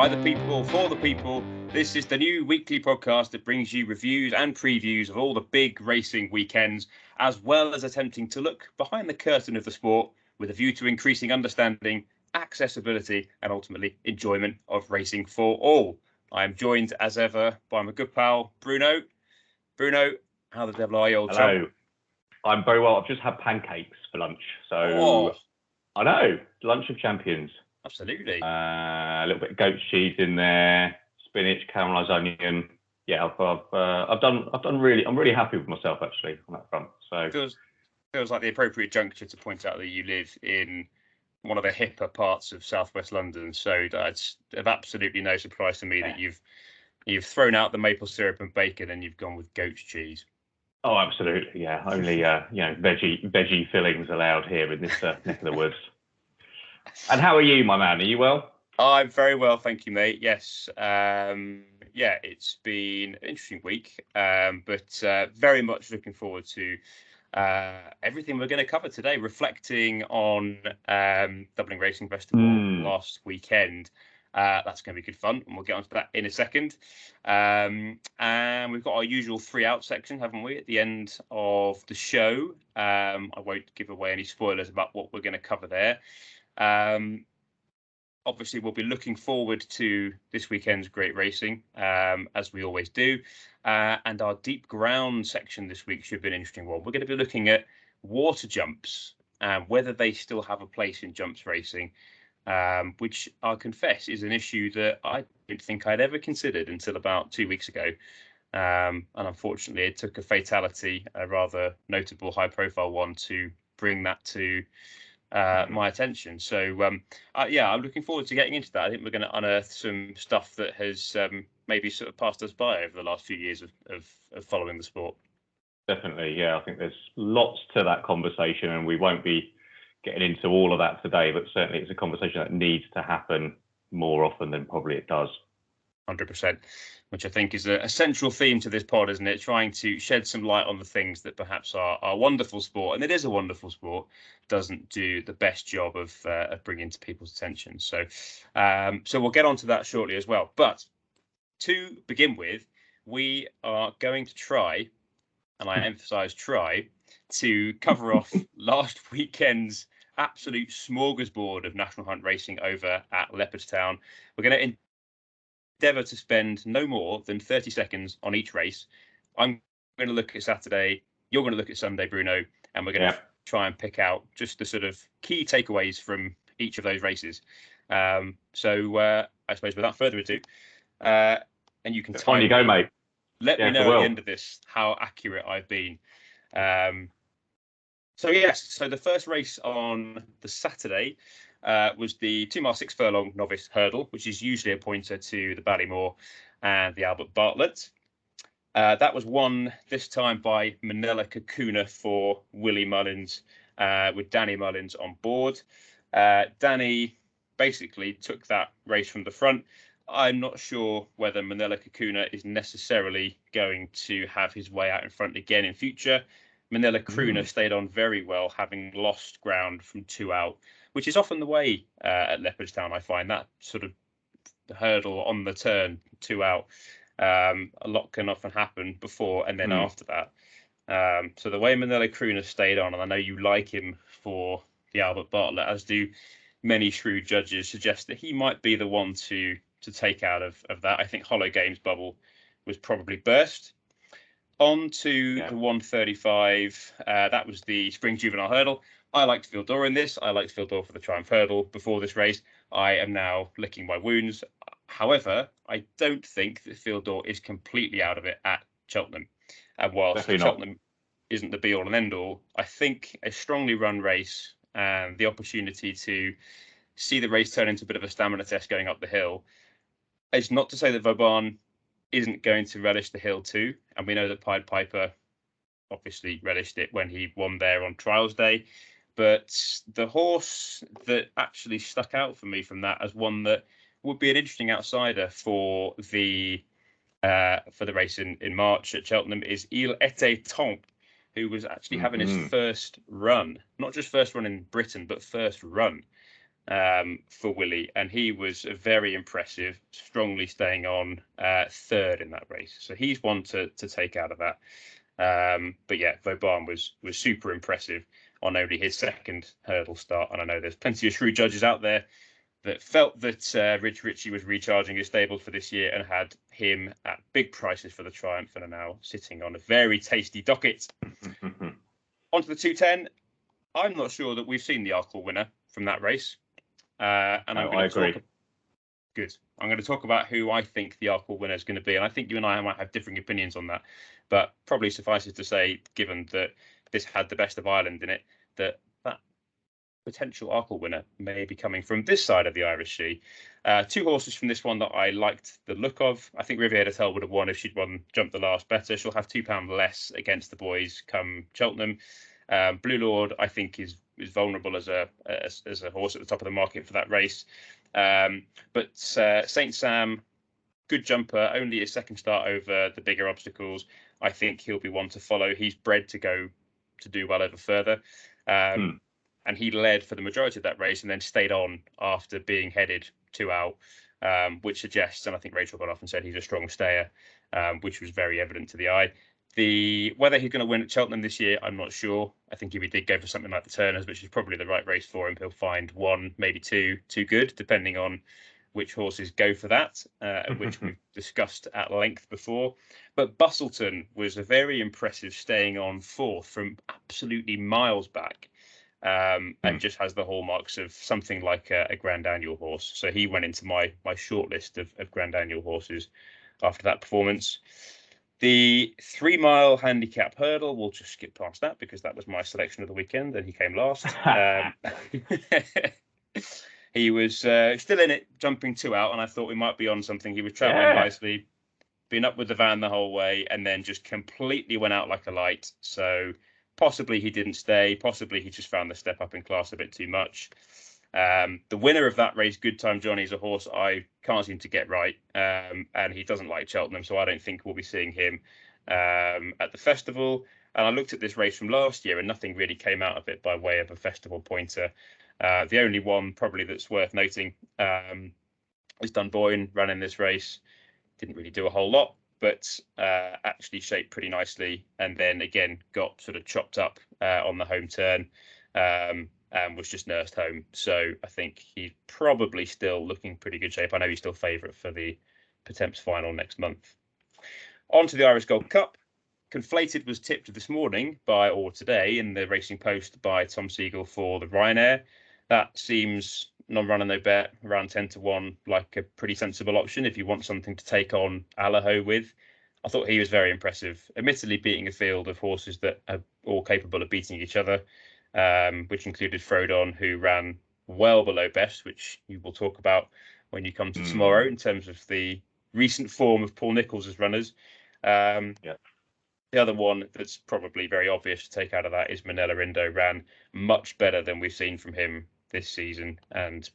By the people, for the people, this is the new weekly podcast that brings you reviews and previews of all the big racing weekends, as well as attempting to look behind the curtain of the sport with a view to increasing understanding, accessibility, and ultimately enjoyment of racing for all. I am joined, as ever, by my good pal, Bruno. Bruno, how the devil are you, old Hello. chum? I'm very well. I've just had pancakes for lunch. So, I know, lunch of champions. Absolutely. A little bit of goat cheese in there, spinach, caramelised onion. Yeah, I've done really. I'm really happy with myself actually on that front. So feels like the appropriate juncture to point out that you live in one of the hipper parts of southwest London. So that's of absolutely no surprise to me that you've thrown out the maple syrup and bacon and you've gone with goat's cheese. Oh, absolutely. Yeah, only veggie fillings allowed here in this neck of the woods. And how are you, my man? Are you well? I'm very well, thank you, mate. Yes. It's been an interesting week, but very much looking forward to everything we're going to cover today, reflecting on Dublin Racing Festival last weekend. That's going to be good fun, and we'll get onto that in a second. And we've got our usual 3 out section, haven't we, at the end of the show. I won't give away any spoilers about what we're going to cover there. Obviously, we'll be looking forward to this weekend's great racing, as we always do. And our deep ground section this week should be an interesting one. We're going to be looking at water jumps and whether they still have a place in jumps racing, which I confess is an issue that I didn't think I'd ever considered until about 2 weeks ago. And unfortunately, it took a fatality, a rather notable high-profile one, to bring that to my attention. So I'm looking forward to getting into that. I think we're going to unearth some stuff that has maybe sort of passed us by over the last few years of following the sport. Definitely, yeah. I think there's lots to that conversation, and we won't be getting into all of that today, but certainly it's a conversation that needs to happen more often than probably it does. 100%, which I think is a central theme to this pod, isn't it? Trying to shed some light on the things that perhaps are wonderful sport, and it is a wonderful sport, doesn't do the best job of bringing to people's attention. So we'll get onto that shortly as well. But to begin with, we are going to try, and I emphasise try, to cover off last weekend's absolute smorgasbord of National Hunt racing over at Leopardstown. We're going to endeavour to spend no more than 30 seconds on each race. I'm going to look at Saturday, you're going to look at Sunday, Bruno, and we're going to try and pick out just the sort of key takeaways from each of those races. So I suppose without further ado, and you can on you go, mate. Let me know at the end of this how accurate I've been. So the first race on the Saturday was the 2 mile 6 furlong novice hurdle, which is usually a pointer to the Ballymore and the Albert Bartlett. That was won this time by Manila Kakuna for Willie Mullins, with Danny Mullins on board. Danny basically took that race from the front. I'm not sure whether Manila Kakuna is necessarily going to have his way out in front again in future. Manila Kakuna stayed on very well, having lost ground from 2 out, which is often the way at Leopardstown. I find that sort of hurdle on the turn, 2 out. A lot can often happen before and then after that. So the way Manila Kakuna stayed on, and I know you like him for the Albert Bartlett, as do many shrewd judges, suggest that he might be the one to take out of that. I think Hollow Games bubble was probably burst. On to the 135. That was the Spring Juvenile Hurdle. I liked Fildor in this. I liked Fildor for the Triumph Hurdle before this race. I am now licking my wounds. However, I don't think that Fildor is completely out of it at Cheltenham. And whilst Cheltenham isn't the be-all and end-all, I think a strongly run race and the opportunity to see the race turn into a bit of a stamina test going up the hill. It's not to say that Vauban isn't going to relish the hill too, and we know that Pied Piper obviously relished it when he won there on Trials Day. But the horse that actually stuck out for me from that as one that would be an interesting outsider for the race in March at Cheltenham is Il Était Temps, who was actually having his first run, not just first run in Britain, but first run. for Willie, and he was very impressive, strongly staying on third in that race. So he's one to take out of that. But yeah, Vauban was super impressive on only his second hurdle start. And I know there's plenty of shrewd judges out there that felt that Rich Ritchie was recharging his stables for this year and had him at big prices for the Triumph and are now sitting on a very tasty docket. Onto the 210. I'm not sure that we've seen the Arkle winner from that race. And I agree. Good. I'm going to talk about who I think the Arkle winner is going to be. And I think you and I might have differing opinions on that. But probably suffices to say, given that this had the best of Ireland in it, that potential Arkle winner may be coming from this side of the Irish Sea. Two horses from this one that I liked the look of. I think Riviera Tell would have won if she'd jumped the last better. She'll have £2 less against the boys come Cheltenham. Blue Lord, I think, is vulnerable as a horse at the top of the market for that race. But Saint Sam, good jumper, only his second start over the bigger obstacles. I think he'll be one to follow. He's bred to do well over further. And he led for the majority of that race and then stayed on after being headed 2 out, which suggests, and I think Rachel got off and said he's a strong stayer, which was very evident to the eye. Whether he's going to win at Cheltenham this year, I'm not sure. I think if he did go for something like the Turners, which is probably the right race for him, he'll find one, maybe two good, depending on which horses go for that, which we've discussed at length before. But Bustleton was a very impressive staying on fourth from absolutely miles back, and just has the hallmarks of something like a Grand Annual horse. So he went into my short list of Grand Annual horses after that performance. The 3 mile handicap hurdle, we'll just skip past that because that was my selection of the weekend and he came last. He was still in it, jumping 2 out, and I thought we might be on something. He was travelling nicely, been up with the van the whole way, and then just completely went out like a light. So possibly he didn't stay, possibly he just found the step up in class a bit too much. The winner of that race, Good Time Johnny, is a horse I can't seem to get right, and he doesn't like Cheltenham, so I don't think we'll be seeing him at the festival. And I looked at this race from last year, and nothing really came out of it by way of a festival pointer. The only one probably that's worth noting is Dunboyne, ran in this race, didn't really do a whole lot, but actually shaped pretty nicely, and then again got sort of chopped up on the home turn. And was just nursed home. So I think he's probably still looking pretty good shape. I know he's still favourite for the Pertemps final next month. On to the Irish Gold Cup. Conflated was tipped this morning today in the Racing Post by Tom Siegel for the Ryanair. That seems non-run and no bet, around 10 to 1, like a pretty sensible option if you want something to take on Allaho with. I thought he was very impressive, admittedly beating a field of horses that are all capable of beating each other. Which included Frodon, who ran well below best, which you will talk about when you come to tomorrow in terms of the recent form of Paul Nicholls as runners. The other one that's probably very obvious to take out of that is Manella Rindo, ran much better than we've seen from him this season, and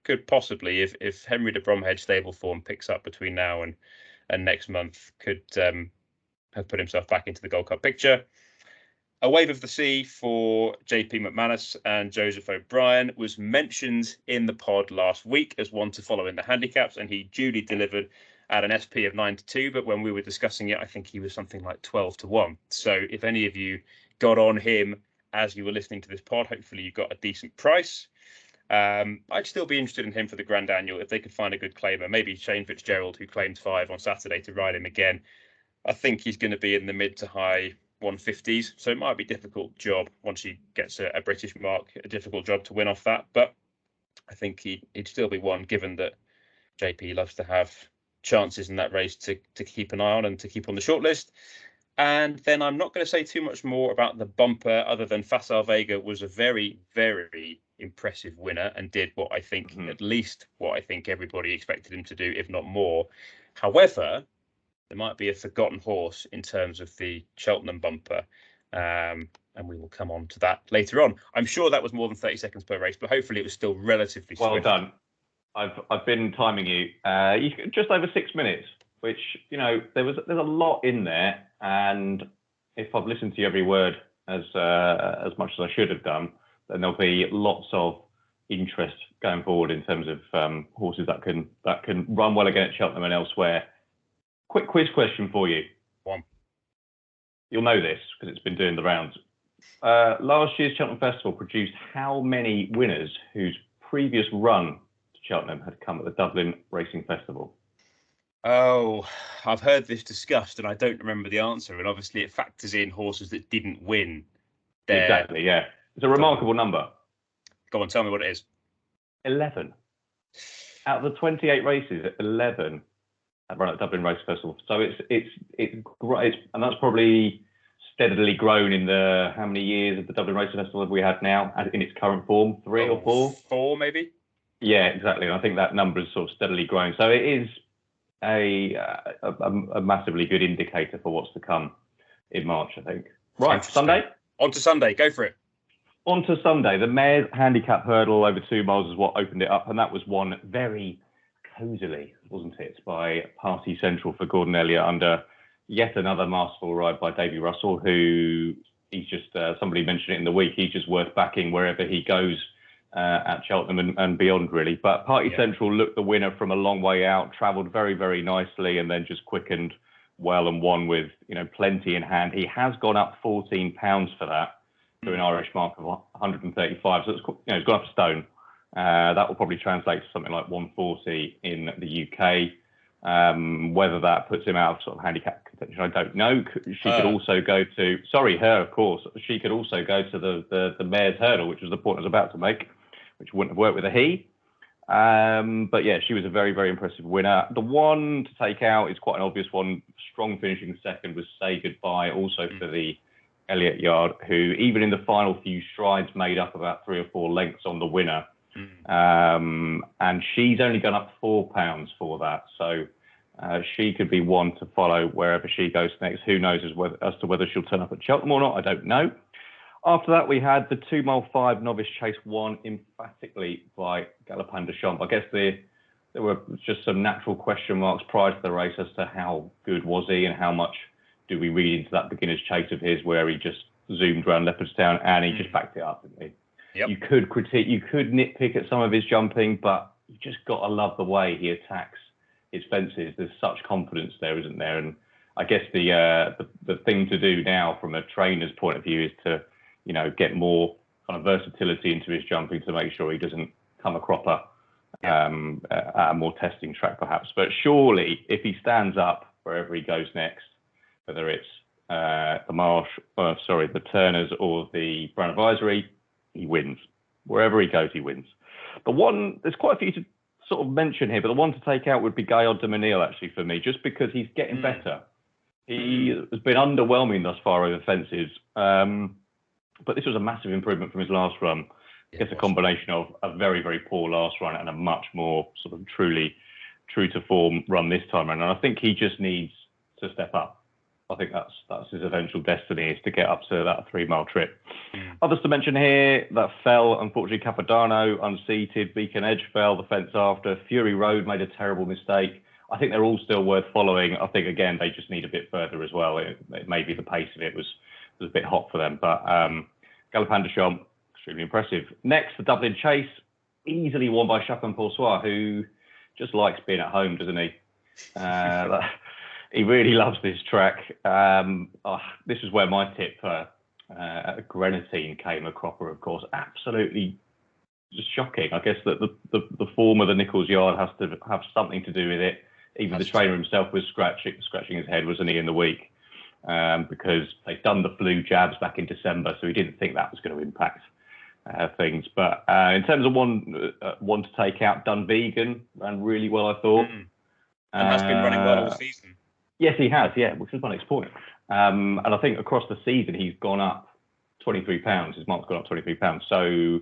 could possibly, if Henry de Bromhead stable form picks up between now and next month, could have put himself back into the Gold Cup picture. A Wave of the Sea for JP McManus and Joseph O'Brien was mentioned in the pod last week as one to follow in the handicaps, and he duly delivered at an SP of 9 to 2. But when we were discussing it, I think he was something like 12 to 1. So if any of you got on him as you were listening to this pod, hopefully you got a decent price. I'd still be interested in him for the Grand Annual if they could find a good claimer. Maybe Shane Fitzgerald, who claimed 5 on Saturday, to ride him again. I think he's going to be in the mid to high 150s, so it might be a difficult job once he gets a British mark, a difficult job to win off that, but I think he'd still be one, given that JP loves to have chances in that race to keep an eye on and to keep on the shortlist. And then I'm not going to say too much more about the bumper, other than Facile Vega was a very, very impressive winner and did what I think, at least what I think everybody expected him to do, if not more. However, there might be a forgotten horse in terms of the Cheltenham bumper, and we will come on to that later on. I'm sure that was more than 30 seconds per race, but hopefully it was still relatively swift. Well done. I've been timing you. Just over 6 minutes, which, there's a lot in there, and if I've listened to you every word as much as I should have done, then there'll be lots of interest going forward in terms of horses that can run well again at Cheltenham and elsewhere. Quick quiz question for you. One. You'll know this because it's been doing the rounds. Last year's Cheltenham Festival produced how many winners whose previous run to Cheltenham had come at the Dublin Racing Festival? Oh, I've heard this discussed and I don't remember the answer. And obviously it factors in horses that didn't win. Exactly, yeah. It's a remarkable number. Go on, tell me what it is. 11. Out of the 28 races, 11 have run at Dublin Racing Festival. So it's great. And that's probably steadily grown in the, how many years of the Dublin Racing Festival have we had now in its current form? 3 or 4? 4 maybe? Yeah, exactly. And I think that number is sort of steadily growing. So it is a massively good indicator for what's to come in March, I think. Right, Sunday? On to Sunday, go for it. On to Sunday. The mare's handicap hurdle over 2 miles is what opened it up, and that was won very cosily, wasn't it, by Party Central for Gordon Elliott under yet another masterful ride by Davy Russell, who he's just, somebody mentioned it in the week, he's just worth backing wherever he goes at Cheltenham and beyond, really. But Party Central looked the winner from a long way out, travelled very, very nicely, and then just quickened well and won with, plenty in hand. He has gone up £14 for that, to an Irish mark of 135. So it's gone up a stone. That will probably translate to something like 140 in the UK. Whether that puts him out of sort of handicap contention, I don't know. She could also go to, her, of course. She could also go to the mare's hurdle, which was the point I was about to make, which wouldn't have worked with a he. But yeah, she was a very, very impressive winner. The one to take out is quite an obvious one. Strong finishing second was Say Goodbye, also for the Elliott Yard, who even in the final few strides made up about 3 or 4 lengths on the winner. And she's only gone up £4 for that. So she could be one to follow wherever she goes next. Who knows as to whether she'll turn up at Cheltenham or not, I don't know. After that, we had the 2 mile 5 novice chase won emphatically by Galopin de Champs. I guess there were just some natural question marks prior to the race as to how good was he and how much do we read into that beginner's chase of his where he just zoomed around Leopardstown and he just backed it up, didn't he? Yep. You could nitpick at some of his jumping, but you just got to love the way he attacks his fences. There's such confidence there, isn't there? And I guess the thing to do now from a trainer's point of view is to get more kind of versatility into his jumping to make sure he doesn't come a cropper at a more testing track, perhaps. But surely, if he stands up wherever he goes next, whether it's the Turners or the Brown Advisory, he wins. Wherever he goes, he wins. There's quite a few to sort of mention here, but the one to take out would be Gaillard de Menil, actually, for me, just because he's getting better. He has been underwhelming thus far over fences. But this was a massive improvement from his last run. I guess a combination of a very, very poor last run and a much more sort of truly true to form run this time around. And I think he just needs to step up. I think that's his eventual destiny, is to get up to that 3 mile trip. Others to mention here that fell, unfortunately, Capodanno unseated, Beacon Edge fell the fence after, Fury Road made a terrible mistake. I think they're all still worth following. I think, again, they just need a bit further as well. Maybe the pace of it was a bit hot for them, but Galopin de Champs, extremely impressive. Next, the Dublin Chase, easily won by Chacun pour Soi, who just likes being at home, doesn't he? He really loves this track. This is where my tip Grenadine came a cropper, of course. Absolutely just shocking. I guess that the form of the Nichols Yard has to have something to do with it. Even the trainer himself was scratching his head, wasn't he, in the week? Because they'd done the flu jabs back in December, so he didn't think that was going to impact things. But in terms of one to take out, Dunvegan ran really well, I thought. And has been running well all season. Yes, he has, which was my next point. And I think across the season, he's gone up £23. His mark's gone up £23. So,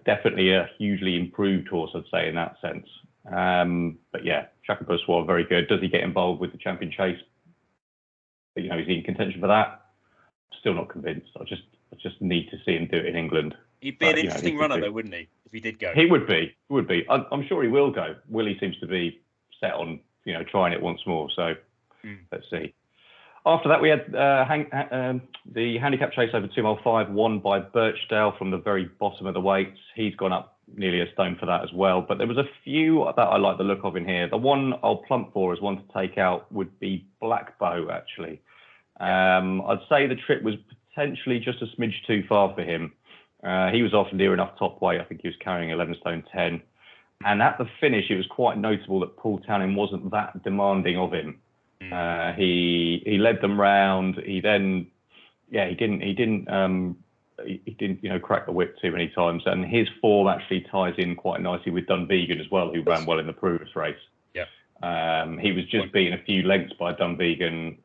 definitely a hugely improved horse, I'd say, in that sense. But yeah, Chacun pour Soi, very good. Does he get involved with the Champion Chase? But, is he in contention for that? Still not convinced. I just need to see him do it in England. He'd be an interesting runner, though, wouldn't he? If he did go. He would be. I'm sure he will go. Willie seems to be set on, trying it once more. So let's see. After that, we had the handicap chase over 2 mile 5, won by Birchdale from the very bottom of the weights. He's gone up nearly a stone for that as well. But there was a few that I like the look of in here. The one I'll plump for as one to take out would be Black Bow, actually. I'd say the trip was potentially just a smidge too far for him. He was off near enough top weight. I think he was carrying 11 stone 10. And at the finish, it was quite notable that Paul Townend wasn't that demanding of him. He led them round. He then, he didn't crack the whip too many times. And his form actually ties in quite nicely with Dunvegan as well, who ran well in the previous race. He was just beaten a few lengths by Dunvegan.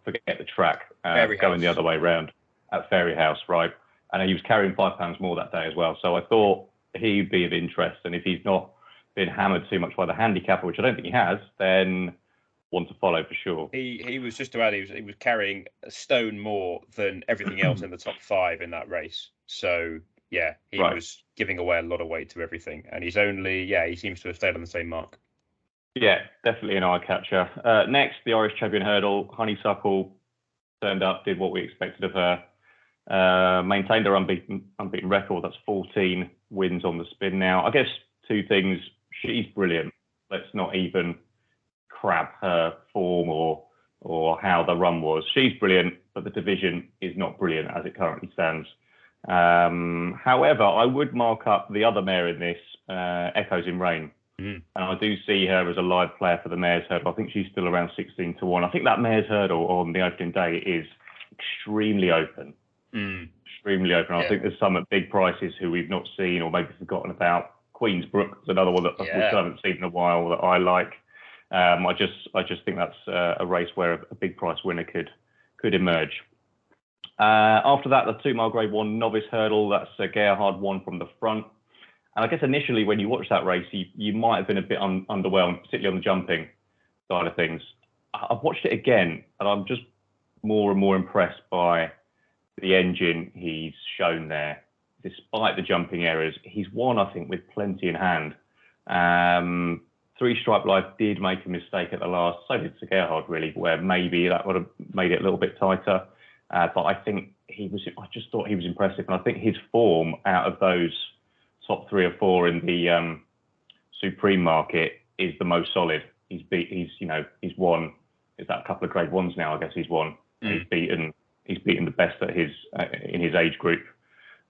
Forget the track. Going the other way round at Fairy House, right? And he was carrying £5 more that day as well. So I thought he'd be of interest. And if he's not been hammered too much by the handicapper, which I don't think he has, then one to follow for sure. He was, just to add, he was carrying a stone more than everything else in the top 5 in that race. So he was giving away a lot of weight to everything. And he's only, he seems to have stayed on the same mark. Yeah, definitely an eye catcher. Next, the Irish Champion Hurdle. Honeysuckle turned up, did what we expected of her. Maintained her unbeaten record. That's 14 wins on the spin now. I guess 2 things. She's brilliant. Let's not even crab her form or how the run was. She's brilliant, but the division is not brilliant as it currently stands. However, I would mark up the other mare in this, Echoes in Rain. And I do see her as a live player for the Mares' Hurdle. I think she's still around 16 to 1. I think that Mares' Hurdle on the opening day is extremely open. Extremely open. I think there's some at big prices who we've not seen or maybe forgotten about. Queensbrook is another one that we haven't seen in a while that I like. I just think that's a race where a big price winner could emerge. After that, the 2 mile grade 1 novice hurdle. That's Gerhard won from the front. And I guess initially when you watch that race, you might have been a bit underwhelmed, particularly on the jumping side of things. I've watched it again, and I'm just more and more impressed by the engine he's shown there. Despite the jumping errors, he's won, I think, with plenty in hand. 3 Stripe Life did make a mistake at the last. So did Sir Gerhard, really, where maybe that would have made it a little bit tighter. But I think I just thought he was impressive. And I think his form out of those top 3 or 4 in the Supreme market is the most solid. He's won. Is that a couple of grade 1s now? I guess he's won. He's beaten the best at in his age group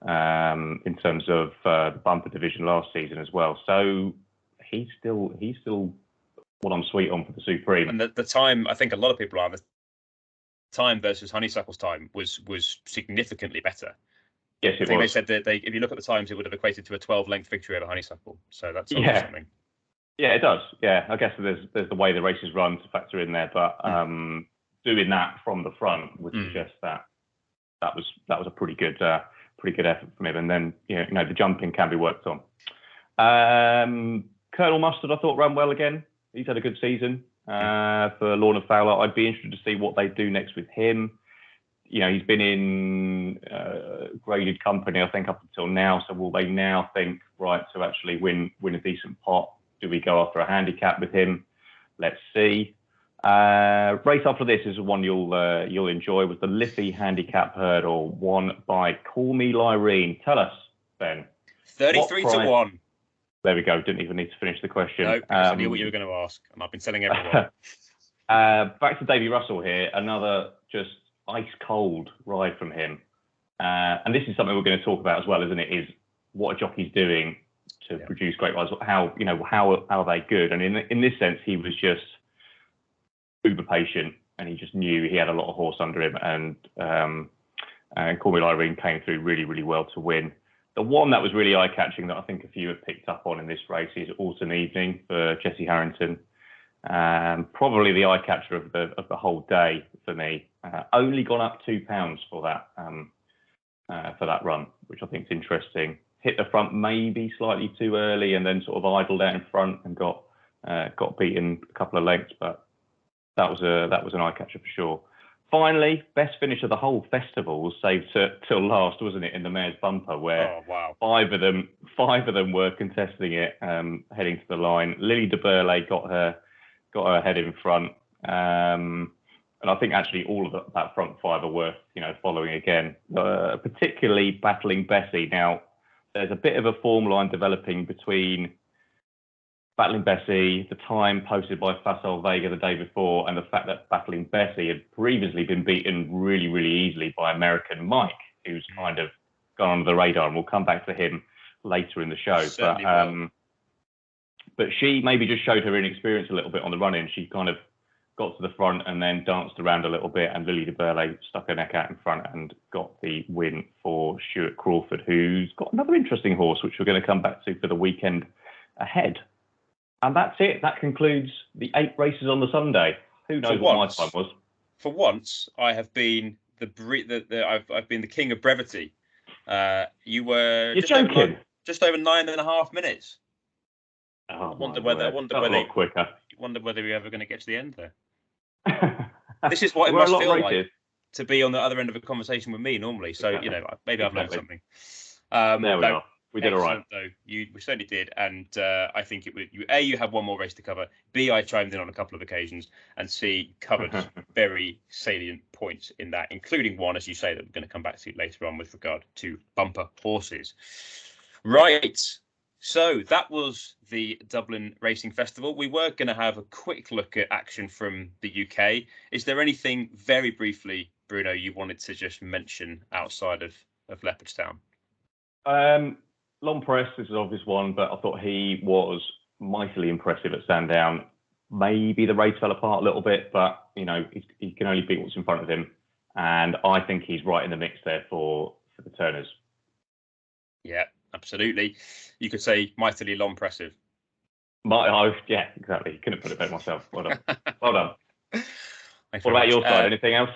in terms of the bumper division last season as well. So he's still what I'm sweet on for the Supreme. And the time, I think a lot of people are, the time versus Honeysuckle's time was significantly better. Yes, it was. I think they said that if you look at the times, it would have equated to a 12-length victory over Honeysuckle. So that's something. Yeah, it does. Yeah, I guess there's the way the races run to factor in there, but doing that from the front would suggest that was a pretty good effort from him. And then the jumping can be worked on. Colonel Mustard, I thought ran well again. He's had a good season for Lorna Fowler. I'd be interested to see what they do next with him. He's been in graded company, I think, up until now. So will they now think, right, to actually win a decent pot? Do we go after a handicap with him? Let's see. Race after this is one you'll enjoy. Was the Liffey Handicap Hurdle, won by Call Me Lyrene. Tell us, Ben. 33 to 1. There we go. Didn't even need to finish the question. No, because I knew what you were going to ask, and I've been telling everyone. Back to Davy Russell here. Another just ice cold ride from him. And this is something we're going to talk about as well, isn't it? Is what a jockey's doing to produce great rides. How are they good? And in this sense, he was just uber patient, and he just knew he had a lot of horse under him. And Call Me Lyrene came through really, really well to win. The one that was really eye-catching that I think a few have picked up on in this race is Autumn Evening for Jesse Harrington. Probably the eye-catcher of the whole day for me. Only gone up £2 for that run, which I think is interesting. Hit the front maybe slightly too early, and then sort of idled out in front and got beaten a couple of lengths, but that was an eye-catcher for sure. Finally, best finish of the whole festival was saved till last, wasn't it, in the Mayor's Bumper, where five of them were contesting it, heading to the line. Lily de Burley got her head in front, and I think actually all of that front five are worth following again. Particularly battling Bessie. Now, there's a bit of a form line developing between Battling Bessie, the time posted by Facile Vega the day before, and the fact that Battling Bessie had previously been beaten really, really easily by American Mike, who's kind of gone under the radar, and we'll come back to him later in the show. But she maybe just showed her inexperience a little bit on the run-in. She kind of got to the front and then danced around a little bit, and Lily de Burley stuck her neck out in front and got the win for Stuart Crawford, who's got another interesting horse, which we're going to come back to for the weekend ahead. And that's it. That concludes the 8 races on the Sunday. Who knows what my time was? For once, I have been I've been the king of brevity. You were You're joking. Just over 9.5 minutes. Oh, I wonder whether quicker. Wonder whether we're ever going to get to the end there. This is what it must feel like to be on the other end of a conversation with me normally. So maybe I've learned something. There we are. We did all right. Though we certainly did, and I think it was you had one more race to cover. B, I chimed in on a couple of occasions, and C, covered very salient points in that, including one, as you say, that we're going to come back to later on with regard to bumper horses. Right. So that was the Dublin Racing Festival. We were going to have a quick look at action from the UK. Is there anything very briefly, Bruno, you wanted to just mention outside of Leopardstown? Long Press is an obvious one, but I thought he was mightily impressive at Sandown. Maybe the race fell apart a little bit, but he can only beat what's in front of him, and I think he's right in the mix there for the Turners. Yeah, absolutely. You could say mightily long-pressive. Yeah, exactly. Couldn't put it better myself. Well done. Well done. What about your side? Anything else?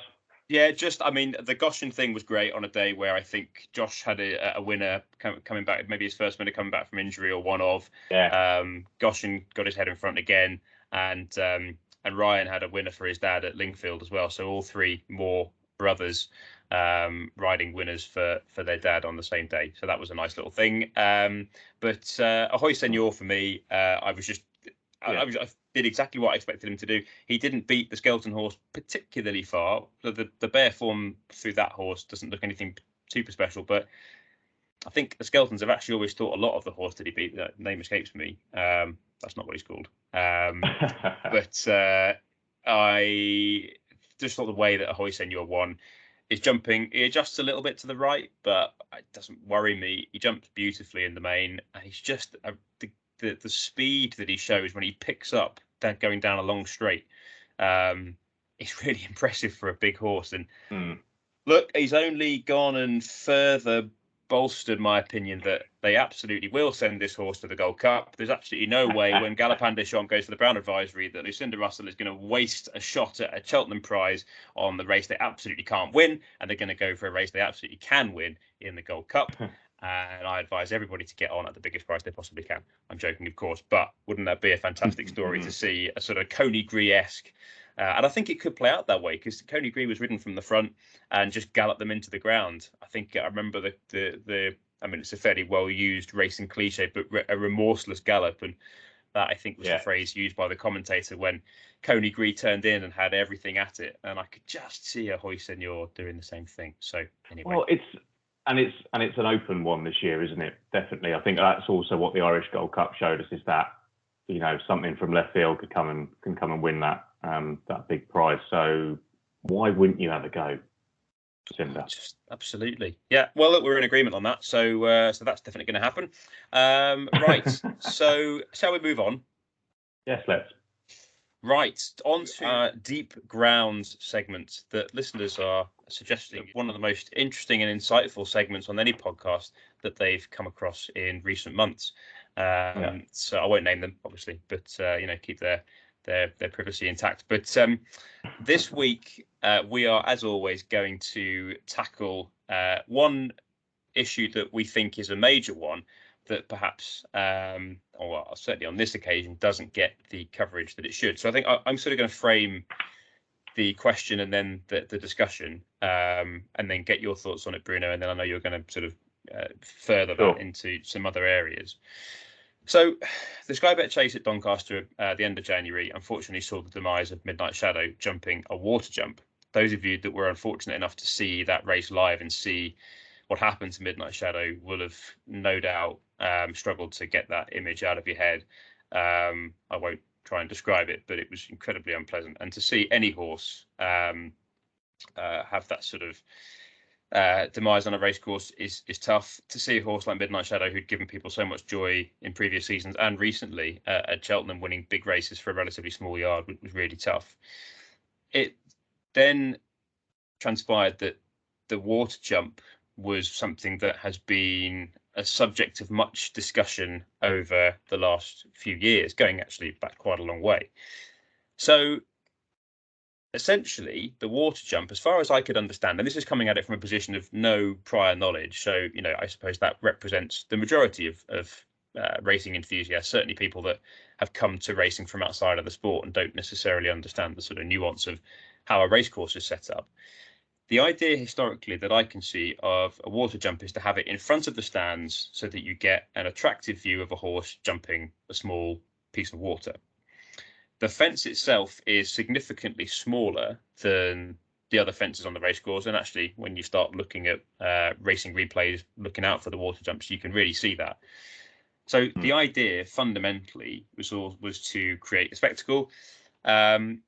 Yeah, the Goshen thing was great on a day where I think Josh had a winner coming back, maybe his first winner coming back from injury or one of. Yeah. Goshen got his head in front again, and Ryan had a winner for his dad at Lingfield as well. So all 3 Moore brothers riding winners for their dad on the same day. So that was a nice little thing. But Ahoy Senor for me, I did exactly what I expected him to do. He didn't beat the Skelton horse particularly far. The bare form through that horse doesn't look anything super special, but I think the Skeltons have actually always thought a lot of the horse that he beat. That name escapes me. That's not what he's called. But I just thought the way that Ahoy Senor won is jumping. He adjusts a little bit to the right, but it doesn't worry me. He jumps beautifully in the main, and he's just the speed that he shows when he picks up going down a long straight is really impressive for a big horse. And look, he's only gone and further bolstered my opinion that they absolutely will send this horse to the Gold Cup. There's absolutely no way when Galopin Des Champs goes to the Brown Advisory that Lucinda Russell is going to waste a shot at a Cheltenham prize on the race they absolutely can't win, and they're going to go for a race they absolutely can win in the Gold Cup. And I advise everybody to get on at the biggest price they possibly can. I'm joking, of course, but wouldn't that be a fantastic story to see a sort of Coney-Gree-esque? And I think it could play out that way, because Coney-Gree was ridden from the front and just galloped them into the ground. I remember it's a fairly well-used racing cliche, but a remorseless gallop. And that, I think, was the phrase used by the commentator when Coney-Gree turned in and had everything at it. And I could just see Ahoy Senor doing the same thing. So anyway. Well, it's an open one this year, isn't it? Definitely. I think that's also what the Irish Gold Cup showed us, is that something from left field can come and win that big prize. So why wouldn't you have a go, Cinder? Just absolutely. Yeah. Well, look, we're in agreement on that. So that's definitely going to happen. Right. So shall we move on? Yes, let's. Right, on to our Deep Ground segment that listeners are suggesting one of the most interesting and insightful segments on any podcast that they've come across in recent months. So I won't name them, obviously, but keep their privacy intact. But this week we are, as always, going to tackle one issue that we think is a major one, that perhaps, certainly on this occasion, doesn't get the coverage that it should. So I think I'm sort of going to frame the question and then the discussion, and then get your thoughts on it, Bruno. And then I know you're going to sort of further that into some other areas. So the Sky Bet Chase at Doncaster at the end of January, unfortunately, saw the demise of Midnight Shadow jumping a water jump. Those of you that were unfortunate enough to see that race live and see what happened to Midnight Shadow will have no doubt struggled to get that image out of your head. I won't try and describe it, but it was incredibly unpleasant. And to see any horse have that sort of demise on a racecourse is tough. To see a horse like Midnight Shadow, who'd given people so much joy in previous seasons and recently at Cheltenham, winning big races for a relatively small yard, was really tough. It then transpired that the water jump was something that has been a subject of much discussion over the last few years, going actually back quite a long way. So essentially, the water jump, as far as I could understand, and this is coming at it from a position of no prior knowledge, so I suppose that represents the majority of racing enthusiasts, certainly people that have come to racing from outside of the sport and don't necessarily understand the sort of nuance of how a racecourse is set up. The idea historically that I can see of a water jump is to have it in front of the stands so that you get an attractive view of a horse jumping a small piece of water. The fence itself is significantly smaller than the other fences on the racecourse, and actually when you start looking at racing replays, looking out for the water jumps, you can really see that. So the idea fundamentally was to create a spectacle, and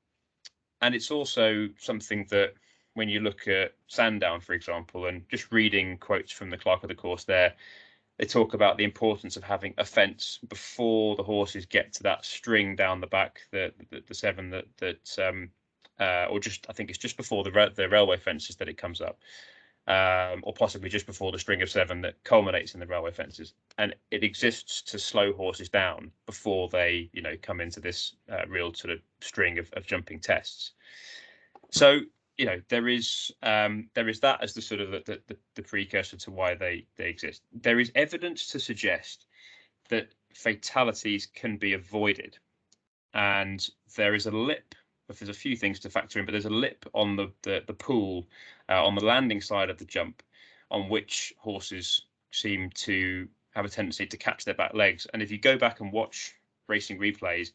it's also something that when you look at Sandown, for example, and just reading quotes from the clerk of the course there, they talk about the importance of having a fence before the horses get to that string down the back, the seven or just, I think it's just before the railway fences that it comes up, or possibly just before the string of seven that culminates in the railway fences. And it exists to slow horses down before they, come into this real sort of string of jumping tests. So, there is that as the sort of the precursor to why they exist. There is evidence to suggest that fatalities can be avoided, and there is a lip. There's a few things to factor in, but there's a lip on the pool on the landing side of the jump, on which horses seem to have a tendency to catch their back legs. And if you go back and watch racing replays,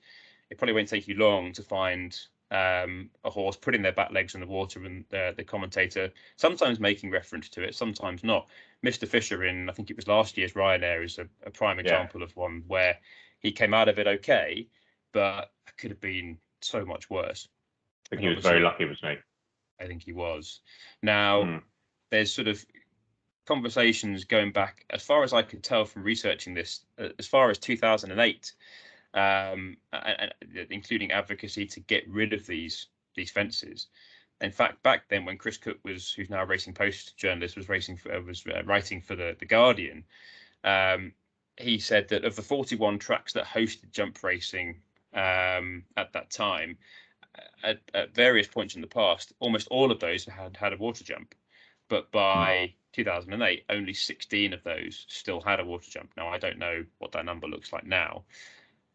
it probably won't take you long to find a horse putting their back legs in the water, and the commentator sometimes making reference to it, sometimes not. Mr. Fisher in, I think it was last year's Ryanair, is a prime example of one where he came out of it okay, but it could have been so much worse. I think he was very lucky, wasn't he? I think he was. Now, there's sort of conversations going back, as far as I could tell from researching this, as far as 2008, and including advocacy to get rid of these fences. In fact, back then, when Chris Cook who's now a Racing Post journalist, was writing for the Guardian, he said that of the 41 tracks that hosted jump racing at that time, at various points in the past, almost all of those had a water jump. But by 2008, only 16 of those still had a water jump. Now, I don't know what that number looks like now.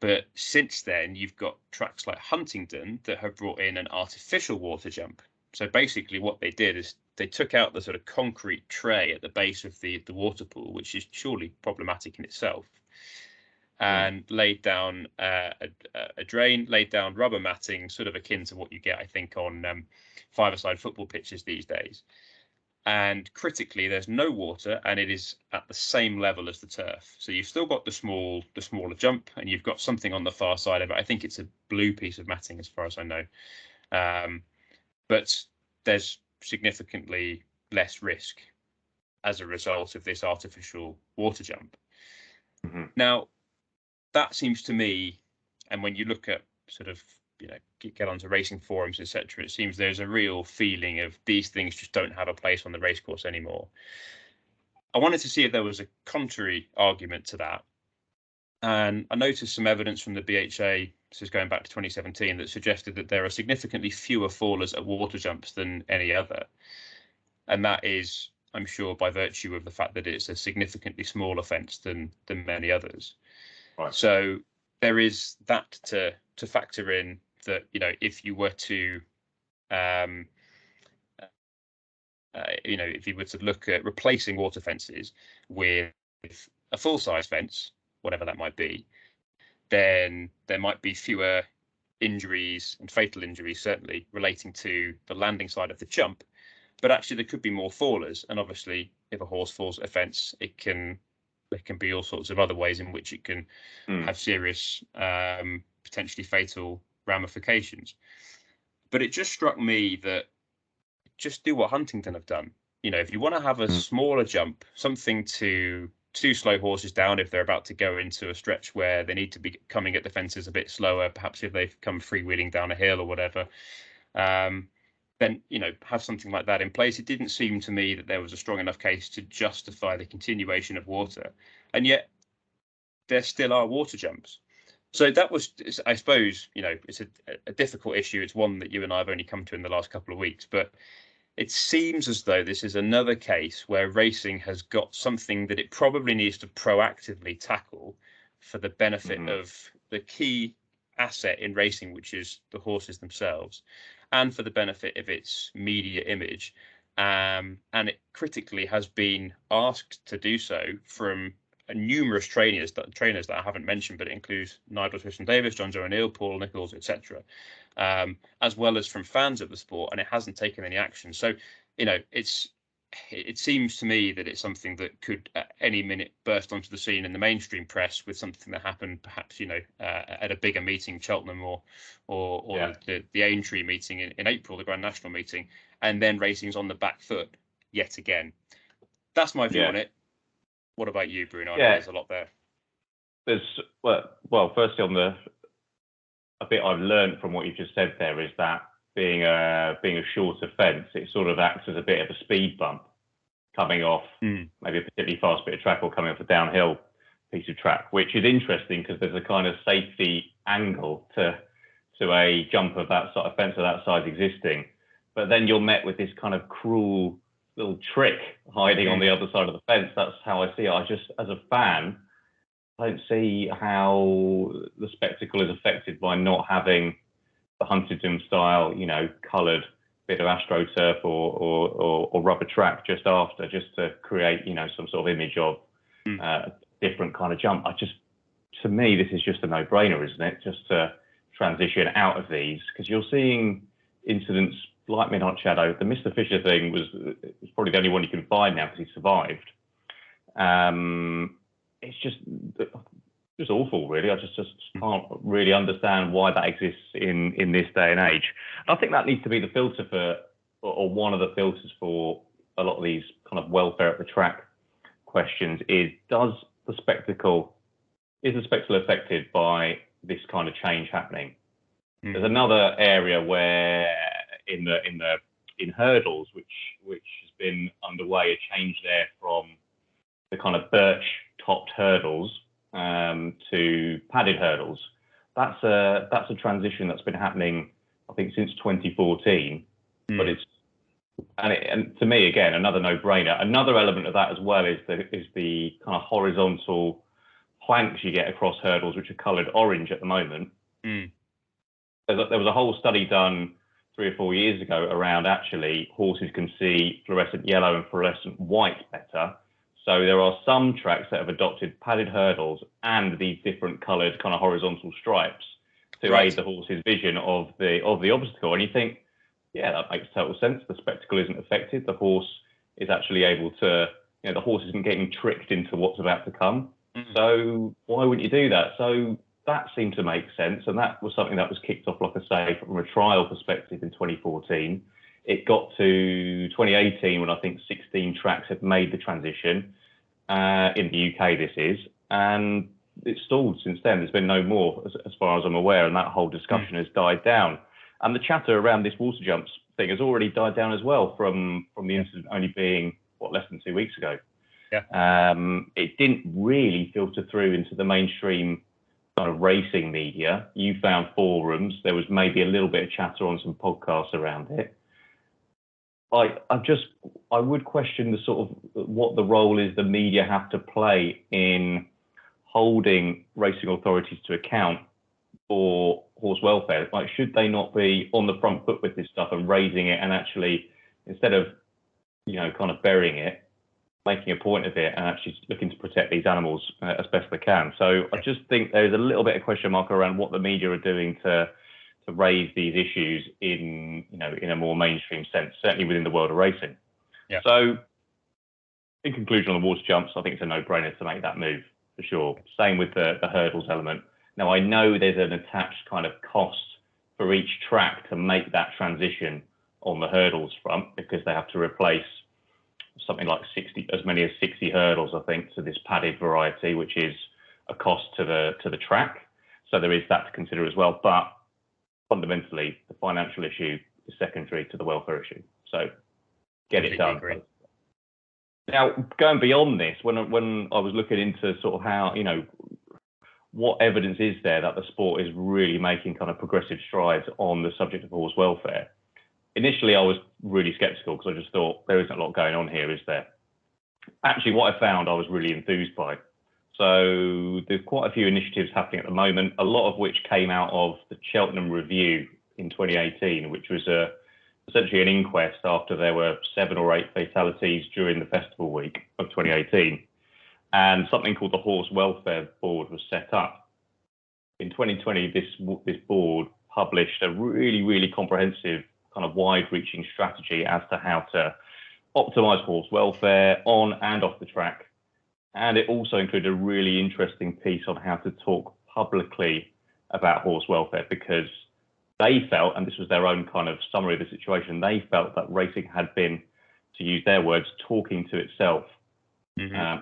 But since then, you've got tracks like Huntingdon that have brought in an artificial water jump. So basically what they did is they took out the sort of concrete tray at the base of the water pool, which is surely problematic in itself, and laid down a drain, laid down rubber matting, sort of akin to what you get, I think, on five-a-side football pitches these days. And critically, there's no water, and it is at the same level as the turf. So you've still got the smaller jump, and you've got something on the far side of it. I think it's a blue piece of matting, as far as I know. But there's significantly less risk as a result of this artificial water jump. Now, that seems to me, and when you look at sort of, get onto racing forums, etc., it seems there's a real feeling of these things just don't have a place on the racecourse anymore. I wanted to see if there was a contrary argument to that. And I noticed some evidence from the BHA, this is going back to 2017, that suggested that there are significantly fewer fallers at water jumps than any other. And that is, I'm sure, by virtue of the fact that it's a significantly smaller fence than many others. Right. So there is that to factor in, that, if you were to, if you were to look at replacing water fences with a full-size fence, whatever that might be, then there might be fewer injuries, and fatal injuries certainly, relating to the landing side of the jump. But actually there could be more fallers, and obviously if a horse falls at a fence, there can be all sorts of other ways in which it can have serious, potentially fatal ramifications. But it just struck me that just do what Huntingdon have done. If you want to have a smaller jump, something to slow horses down if they're about to go into a stretch where they need to be coming at the fences a bit slower, perhaps if they've come freewheeling down a hill or whatever, then, have something like that in place. It didn't seem to me that there was a strong enough case to justify the continuation of water. And yet there still are water jumps. So that was, I suppose, it's a difficult issue. It's one that you and I have only come to in the last couple of weeks, but it seems as though this is another case where racing has got something that it probably needs to proactively tackle for the benefit of the key asset in racing, which is the horses themselves, and for the benefit of its media image. And it critically has been asked to do so from numerous trainers that I haven't mentioned, but it includes Nigel Twiston-Davies, John Joe O'Neill, Paul Nicholls, etc., as well as from fans of the sport, and it hasn't taken any action. So, it seems to me that it's something that could at any minute burst onto the scene in the mainstream press with something that happened, perhaps, at a bigger meeting, Cheltenham or the Aintree meeting in April, the Grand National meeting, and then racing's on the back foot yet again. That's my view on it. What about you, Bruno? I know there's a lot there. Firstly, on a bit I've learned from what you just said there is that being a shorter fence, it sort of acts as a bit of a speed bump coming off maybe a particularly fast bit of track or coming off a downhill piece of track, which is interesting because there's a kind of safety angle to a jump of that sort of fence of that size existing. But then you're met with this kind of cruel little trick hiding on the other side of the fence. That's how I see it. I just, as a fan, don't see how the spectacle is affected by not having the Huntingdon style, coloured bit of AstroTurf or rubber track just to create, some sort of image of a different kind of jump. To me, this is just a no-brainer, isn't it? Just to transition out of these, because you're seeing incidents like Midnight Shadow. The Mr. Fisher thing was probably the only one you can find now because he survived. It's just awful, really. I just can't really understand why that exists in this day and age. I think that needs to be the filter or one of the filters for a lot of these kind of welfare at the track questions is the spectacle affected by this kind of change happening? There's another area where in hurdles, which has been underway, a change there from the kind of birch topped hurdles to padded hurdles. That's a transition that's been happening, I think, since 2014. But and to me, again, another no-brainer. Another element of that as well is the kind of horizontal planks you get across hurdles, which are coloured orange at the moment. There was a whole study done 3 or 4 years ago around actually horses can see fluorescent yellow and fluorescent white better. So there are some tracks that have adopted padded hurdles and these different coloured kind of horizontal stripes to aid the horse's vision of the obstacle. And you think, yeah, that makes total sense. The spectacle isn't affected. The horse is actually able to, the horse isn't getting tricked into what's about to come. So why wouldn't you do that? So that seemed to make sense. And that was something that was kicked off, like I say, from a trial perspective in 2014. It got to 2018 when I think 16 tracks had made the transition in the UK, this is, and it's stalled since then. There's been no more, as far as I'm aware, and that whole discussion has died down. And the chatter around this water jumps thing has already died down as well from the incident only being, less than 2 weeks ago. It didn't really filter through into the mainstream kind of racing media. You found forums. There was maybe a little bit of chatter on some podcasts around it. I would question the sort of what the role is the media have to play in holding racing authorities to account for horse welfare. Like, should they not be on the front foot with this stuff and raising it, and actually, instead of, kind of burying it, making a point of it and actually looking to protect these animals as best they can? So I just think there's a little bit of question mark around what the media are doing to raise these issues in a more mainstream sense, certainly within the world of racing. So in conclusion, on the water jumps, I think it's a no-brainer to make that move for sure. Same with the hurdles element. Now, I know there's an attached kind of cost for each track to make that transition on the hurdles front, because they have to replace something like as many as 60 hurdles, I think, to this padded variety, which is a cost to the track. So there is that to consider as well. But fundamentally, the financial issue is secondary to the welfare issue. So get it done. Agree. Now, going beyond this, when I was looking into sort of how, what evidence is there that the sport is really making kind of progressive strides on the subject of horse welfare? Initially, I was really skeptical because I just thought there isn't a lot going on here, is there? Actually, what I found, I was really enthused by. So there's quite a few initiatives happening at the moment, a lot of which came out of the Cheltenham Review in 2018, which was essentially an inquest after there were 7 or 8 fatalities during the festival week of 2018. And something called the Horse Welfare Board was set up. In 2020, this board published a really, really comprehensive, kind of wide-reaching strategy as to how to optimise horse welfare on and off the track. And it also included a really interesting piece on how to talk publicly about horse welfare, because they felt, and this was their own kind of summary of the situation, they felt that racing had been, to use their words, talking to itself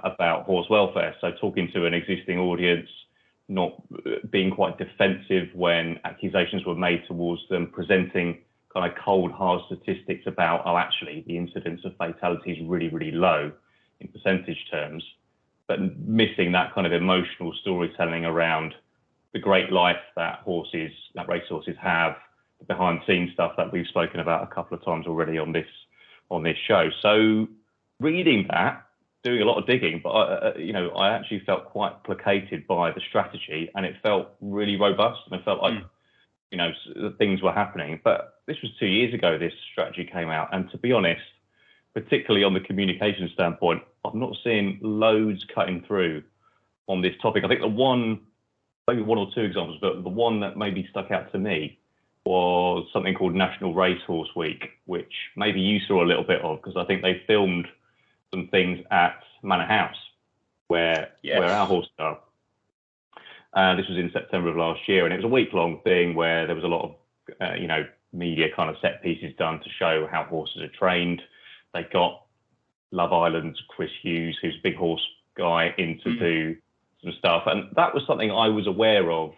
about horse welfare. So talking to an existing audience, not being quite defensive when accusations were made towards them, presenting kind of cold, hard statistics about, actually, the incidence of fatality is really, really low in percentage terms, but missing that kind of emotional storytelling around the great life that racehorses have, the behind-the-scenes stuff that we've spoken about a couple of times already on this show. So reading that, doing a lot of digging, but I actually felt quite placated by the strategy, and it felt really robust, and I felt like things were happening. But this was 2 years ago this strategy came out, and to be honest, particularly on the communication standpoint, I'm not seeing loads cutting through on this topic. I think maybe one or two examples, but the one that maybe stuck out to me was something called National Racehorse Week, which maybe you saw a little bit of, because I think they filmed some things at Manor House where our horses are. This was in September of last year, and it was a week-long thing where there was a lot of, media kind of set pieces done to show how horses are trained. They got Love Island's Chris Hughes, who's a big horse guy, in to do some stuff, and that was something I was aware of.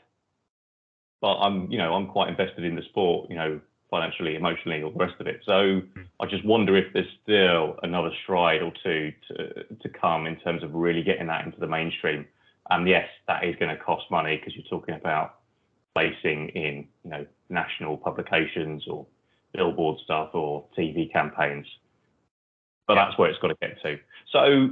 But I'm quite invested in the sport, financially, emotionally, all the rest of it. So I just wonder if there's still another stride or two to come in terms of really getting that into the mainstream. And yes, that is going to cost money, because you're talking about placing in, national publications or billboard stuff or TV campaigns. But that's where it's got to get to. So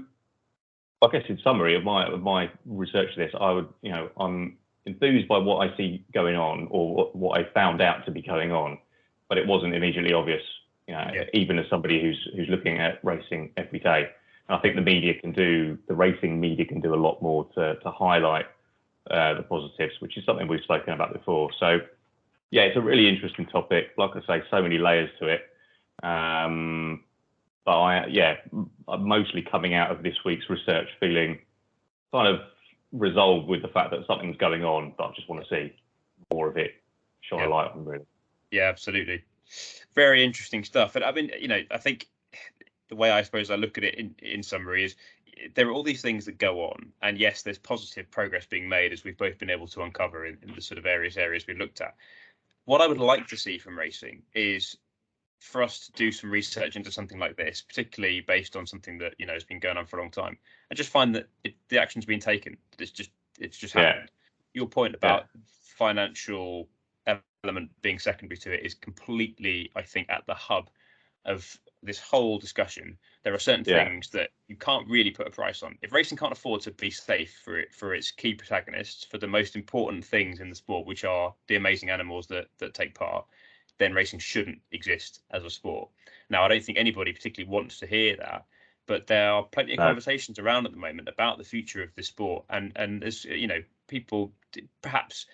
I guess in summary of my research to this, I'm enthused by what I see going on, or what I found out to be going on, but it wasn't immediately obvious, even as somebody who's looking at racing every day. And I think the racing media can do a lot more to highlight the positives, which is something we've spoken about before. So yeah, it's a really interesting topic. Like I say, so many layers to it. But I'm mostly coming out of this week's research feeling kind of resolved with the fact that something's going on, but I just want to see more of it shine a light on, really. Yeah, absolutely. Very interesting stuff. And I mean, I think the way I suppose I look at it in summary is there are all these things that go on. And yes, there's positive progress being made, as we've both been able to uncover in the sort of various areas we looked at. What I would like to see from racing is for us to do some research into something like this, particularly based on something that has been going on for a long time, and just find that the action's been taken. It's just happened. Your point about financial element being secondary to it is completely, I think, at the hub of this whole discussion. There are certain things that you can't really put a price on. If racing can't afford to be safe for its key protagonists, for the most important things in the sport, which are the amazing animals that take part, then racing shouldn't exist as a sport. Now, I don't think anybody particularly wants to hear that, but there are plenty of conversations around at the moment about the future of the sport, and as people perhaps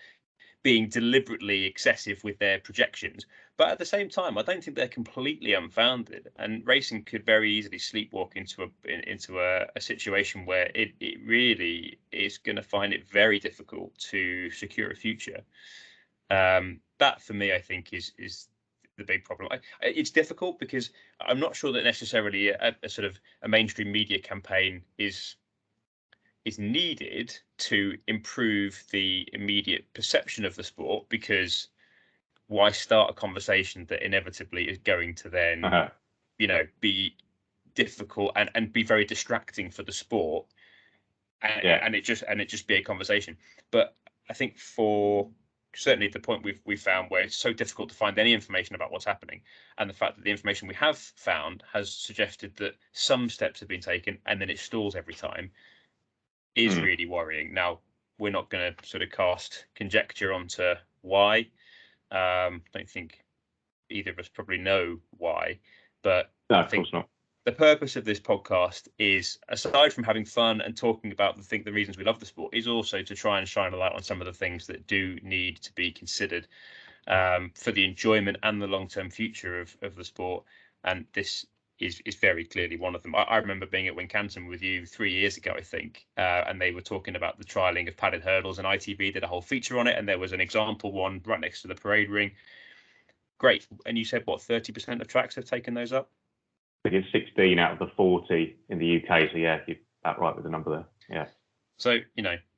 being deliberately excessive with their projections. But at the same time, I don't think they're completely unfounded. And racing could very easily sleepwalk into a situation where it really is going to find it very difficult to secure a future. That for me, I think, is the big problem. It's difficult because I'm not sure that necessarily a sort of a mainstream media campaign is needed to improve the immediate perception of the sport, because why start a conversation that inevitably is going to then be difficult and be very distracting for the sport, and it just be a conversation. But I think for certainly the point we've found where it's so difficult to find any information about what's happening, and the fact that the information we have found has suggested that some steps have been taken and then it stalls every time, is really worrying. Now, we're not going to sort of cast conjecture onto why. Don't think either of us probably know why, but no, I think of course not. The purpose of this podcast is, aside from having fun and talking about the reasons we love the sport, is also to try and shine a light on some of the things that do need to be considered for the enjoyment and the long-term future of the sport. And this is very clearly one of them. I remember being at Wincanton with you 3 years ago, I think, and they were talking about the trialling of padded hurdles, and ITV did a whole feature on it, and there was an example one right next to the parade ring. Great. And you said, what, 30% of tracks have taken those up? I think it's 16 out of the 40 in the UK. So yeah, you're about right with the number there. Yeah. So,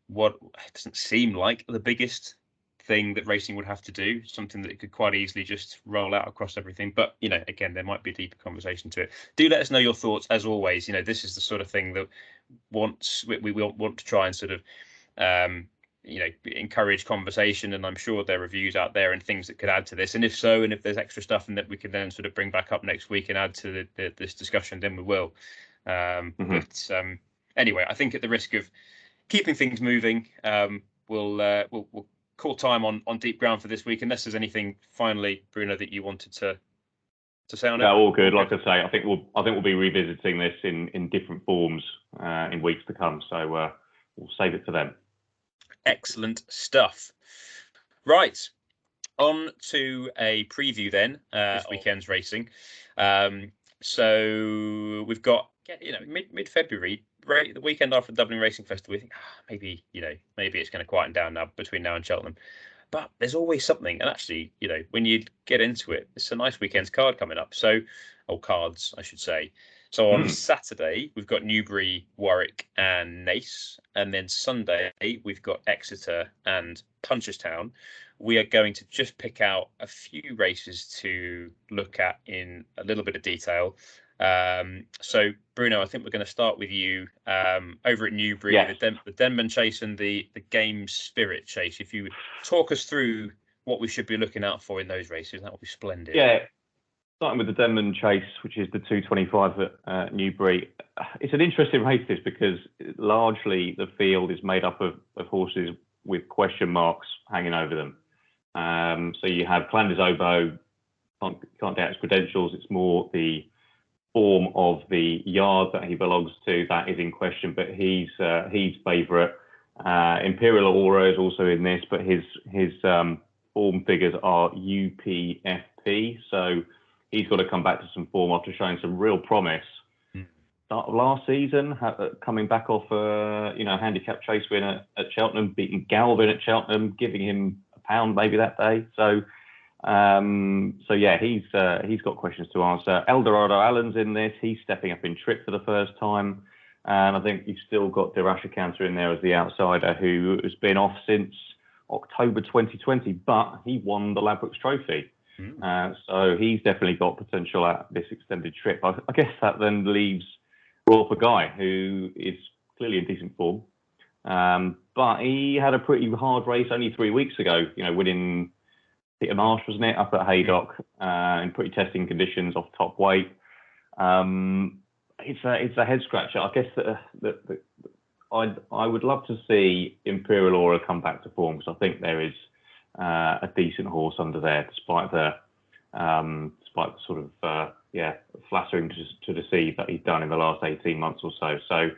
what it doesn't seem like the biggest thing that racing would have to do, something that could quite easily just roll out across everything. But, again, there might be a deeper conversation to it. Do let us know your thoughts. As always, this is the sort of thing that we want to try and sort of, encourage conversation, and I'm sure there are reviews out there and things that could add to this, and if so, and if there's extra stuff and that we can then sort of bring back up next week and add to this discussion, then we will. But anyway, I think at the risk of keeping things moving, we'll call time on deep ground for this week, unless there's anything finally, Bruno, that you wanted to say on it. No, all good. Like I say, I think we'll be revisiting this in different forms in weeks to come, so we'll save it for them. Excellent stuff. Right, on to a preview then, this weekend's racing. So we've got mid-February, right, the weekend after the Dublin Racing Festival. We think maybe it's going to quieten down now between now and Cheltenham, but there's always something. And actually, when you get into it, it's a nice weekend's card coming up. So, cards, I should say. So on Saturday, we've got Newbury, Warwick and Naas. And then Sunday, we've got Exeter and Punchestown. We are going to just pick out a few races to look at in a little bit of detail. So, Bruno, I think we're going to start with you over at Newbury, the Denman Chase and the Game Spirit Chase. If you talk us through what we should be looking out for in those races, that would be splendid. Yeah. Starting with the Denman Chase, which is the 225 at Newbury. It's an interesting race, this, because largely the field is made up of horses with question marks hanging over them. So you have Flanders Oboe, can't doubt his credentials. It's more the form of the yard that he belongs to that is in question, but he's favourite. Imperial Aura is also in this, but his form figures are UPFP, so he's got to come back to some form after showing some real promise. Start of last season, coming back off a handicap chase win at Cheltenham, beating Galvin at Cheltenham, giving him £1 maybe that day. So yeah, he's got questions to answer. Eldorado Allen's in this. He's stepping up in trip for the first time, and I think you've still got Dirasha Cantor in there as the outsider, who has been off since October 2020, but he won the Ladbrokes Trophy. So he's definitely got potential at this extended trip. I guess that then leaves Royal for Guy, who is clearly in decent form. But he had a pretty hard race only 3 weeks ago, winning Peter Marsh, wasn't it, up at Haydock in pretty testing conditions off top weight. It's a head scratcher. I guess that I would love to see Imperial Aura come back to form, because I think there is a decent horse under there, despite the sort of flattering to deceive that he's done in the last 18 months or so. So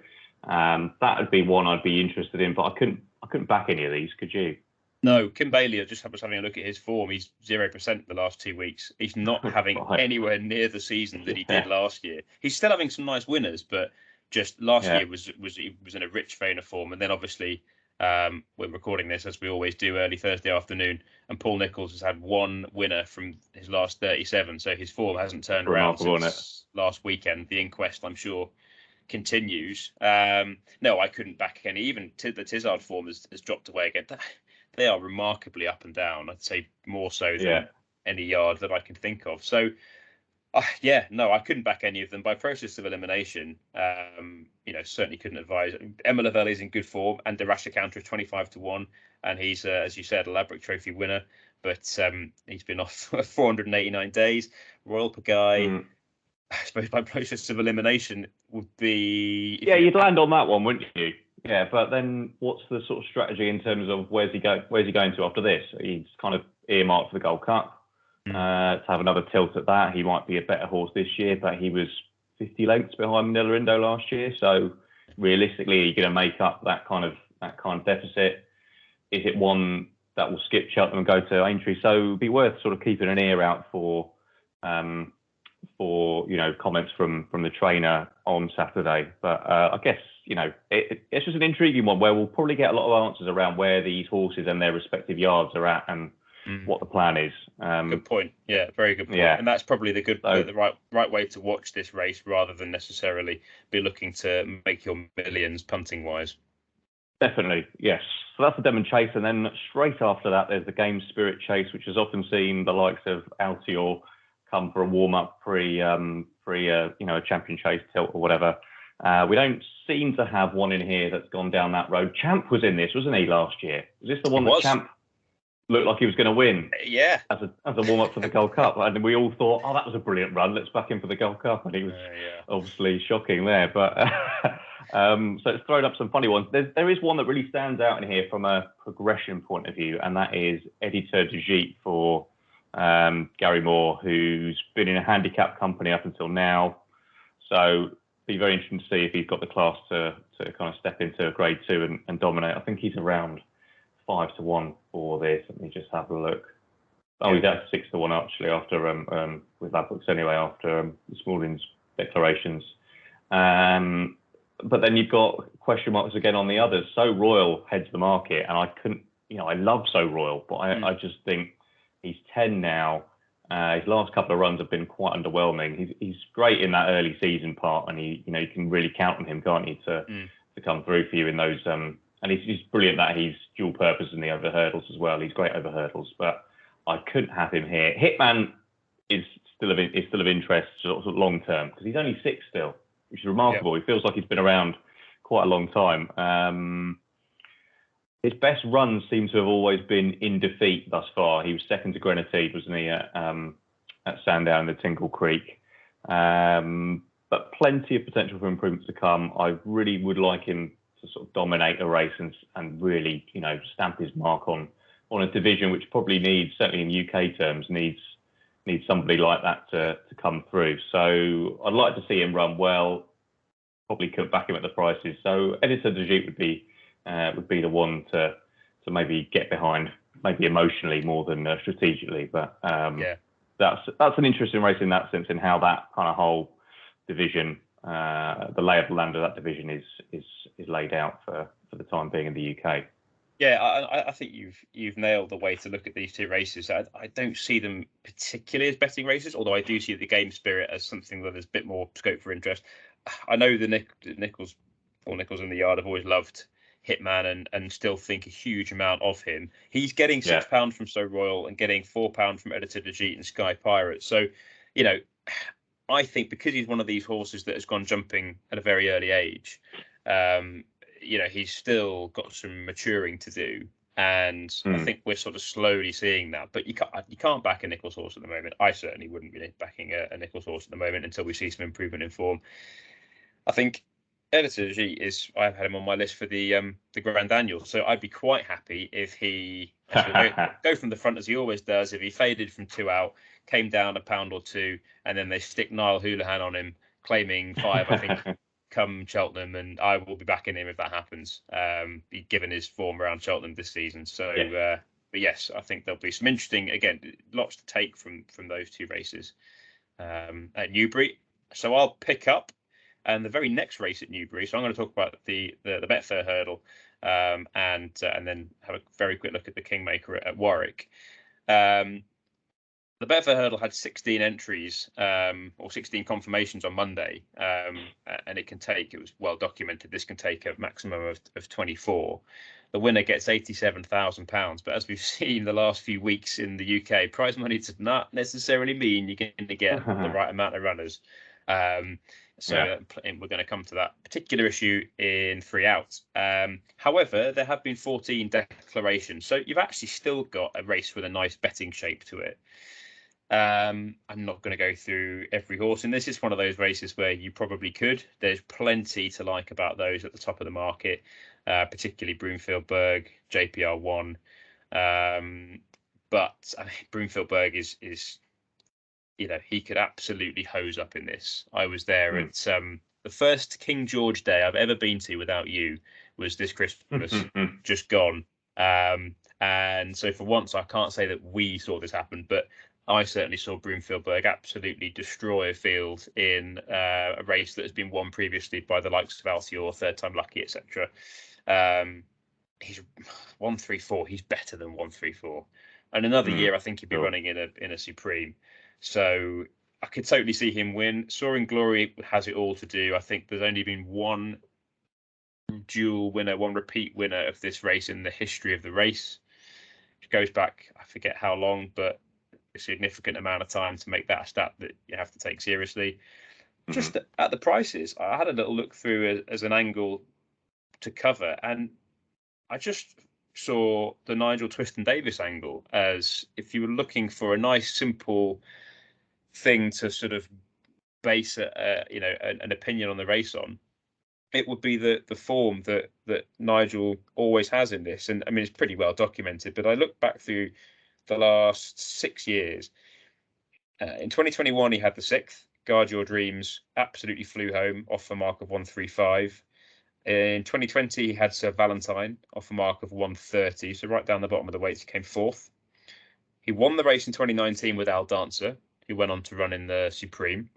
that would be one I'd be interested in, but I couldn't back any of these. Could you? No, Kim Bailey, I just was having a look at his form. He's 0% the last 2 weeks. He's not having anywhere near the season that he did last year. He's still having some nice winners, but just last year was he was in a rich vein of form. And then obviously we're recording this as we always do early Thursday afternoon, and Paul Nicholls has had one winner from his last 37, so his form hasn't turned around since last weekend. The inquest, I'm sure, continues. No, I couldn't back any. Even the Tizard form has dropped away again. They are remarkably up and down. I'd say more so than any yard that I can think of. So, no, I couldn't back any of them by process of elimination. Certainly couldn't advise. Emma Lavelli's in good form, and Derasha Counter is 25-1, and he's, as you said, a Ladbroke Trophy winner. But he's been off for 489 days. Royal Pagaille, I suppose by process of elimination would be. Yeah, you'd land on that one, wouldn't you? Yeah, but then what's the sort of strategy in terms of where's he going to after this? He's kind of earmarked for the Gold Cup. To have another tilt at that, he might be a better horse this year, but he was 50 lengths behind Manila Indo last year. So realistically, you're going to make up that kind of deficit. Is it one that will skip Cheltenham and go to Aintree? So it'd be worth sort of keeping an ear out for comments from the trainer on Saturday. But I guess it's just an intriguing one where we'll probably get a lot of answers around where these horses and their respective yards are at and what the plan is. Good point. Yeah, very good point. Yeah. And that's probably the right way to watch this race rather than necessarily be looking to make your millions punting wise. Definitely, yes. So that's the Devon Chase, and then straight after that, there's the Game Spirit Chase, which has often seen the likes of Altior come for a warm up pre a champion chase tilt or whatever. We don't seem to have one in here that's gone down that road. Champ was in this, wasn't he, last year? Was this the one that Champ looked like he was going to win? Yeah. As a warm up for the Gold Cup, and we all thought, that was a brilliant run. Let's back him for the Gold Cup, and he was obviously shocking there. But so it's thrown up some funny ones. There is one that really stands out in here from a progression point of view, and that is Editeur de Gite for Gary Moore, who's been in a handicap company up until now. So be very interesting to see if he's got the class to kind of step into Grade 2 and dominate. I think he's around 5-1 for this. Let me just have a look. Oh, he's at 6-1 actually after with Ladbrokes anyway after this morning's declarations. But then you've got question marks again on the others. So Royal heads the market, and I couldn't, I love So Royal, but I just think he's 10 now. His last couple of runs have been quite underwhelming. He's great in that early season part, and you can really count on him, can't you, to come through for you in those. And he's brilliant that he's dual purpose in the over hurdles as well. He's great over hurdles, but I couldn't have him here. Hitman is still of interest sort of long term because he's only 6 still, which is remarkable. He feels like he's been around quite a long time. His best runs seem to have always been in defeat thus far. He was second to Grenadier, wasn't he, at Sandown in the Tinkle Creek. But plenty of potential for improvements to come. I really would like him to sort of dominate a race and really, stamp his mark on a division which probably needs, certainly in UK terms, needs somebody like that to come through. So I'd like to see him run well. Probably could back him at the prices. So Editeur de Gite would be the one to maybe get behind, maybe emotionally more than strategically. But that's an interesting race in that sense, in how that kind of whole division, the lay of the land of that division is laid out for the time being in the UK. Yeah, I think you've nailed the way to look at these two races. I don't see them particularly as betting races, although I do see the Game Spirit as something that there's a bit more scope for interest. I know the Nicholls in the yard have always loved Hitman and still think a huge amount of him. He's getting £6 from So Royal and getting £4 from Editeur de Gite and Sky Pirate. So, I think because he's one of these horses that has gone jumping at a very early age, he's still got some maturing to do. And I think we're sort of slowly seeing that. But you can't back a Nicholls horse at the moment. I certainly wouldn't be backing a Nicholls horse at the moment until we see some improvement in form. I think Editeur de Gite I've had him on my list for the Grand Annual, so I'd be quite happy if he go from the front as he always does. If he faded from 2 out, came down a pound or two, and then they stick Niall Houlihan on him, claiming 5, I think, come Cheltenham, and I will be backing him if that happens. Given his form around Cheltenham this season, so yes, I think there'll be some interesting, again, lots to take from those two races at Newbury. So I'll pick up and the very next race at Newbury. So I'm going to talk about the Betfair Hurdle and then have a very quick look at the Kingmaker at Warwick. The Betfair Hurdle had 16 entries or 16 confirmations on Monday, and it was well documented, this can take a maximum of 24. The winner gets £87,000, but as we've seen the last few weeks in the UK, prize money does not necessarily mean you're going to get the right amount of runners. We're going to come to that particular issue in 3 outs. However, there have been 14 declarations, so you've actually still got a race with a nice betting shape to it. I'm not going to go through every horse, and this is one of those races where you probably could. There's plenty to like about those at the top of the market, particularly Broomfield Berg, JPR1. But I mean, Broomfield Berg is he could absolutely hose up in this. I was there at the first King George Day I've ever been to without you was this Christmas, just gone. And so for once, I can't say that we saw this happen, but I certainly saw Broomfield Berg absolutely destroy a field in a race that has been won previously by the likes of Altior, Third Time Lucky, etc. He's 134. He's better than 134. And another year, I think he'd be running in a Supreme. So I could totally see him win. Soaring Glory has it all to do. I think there's only been one dual winner, one repeat winner of this race in the history of the race. It goes back, I forget how long, but a significant amount of time to make that a stat that you have to take seriously. Just at the prices, I had a little look through as an angle to cover, and I just saw the Nigel Twiston-Davies angle as if you were looking for a nice, simple thing to sort of base an opinion on the race on. It would be the form that Nigel always has in this, and I mean it's pretty well documented. But I look back through the last 6 years. In 2021, he had the 6th. Guard Your Dreams absolutely flew home off a mark of 135. In 2020, he had Sir Valentine off a mark of 130. So right down the bottom of the weights, he came 4th. He won the race in 2019 with Al Dancer, who went on to run in the Supreme.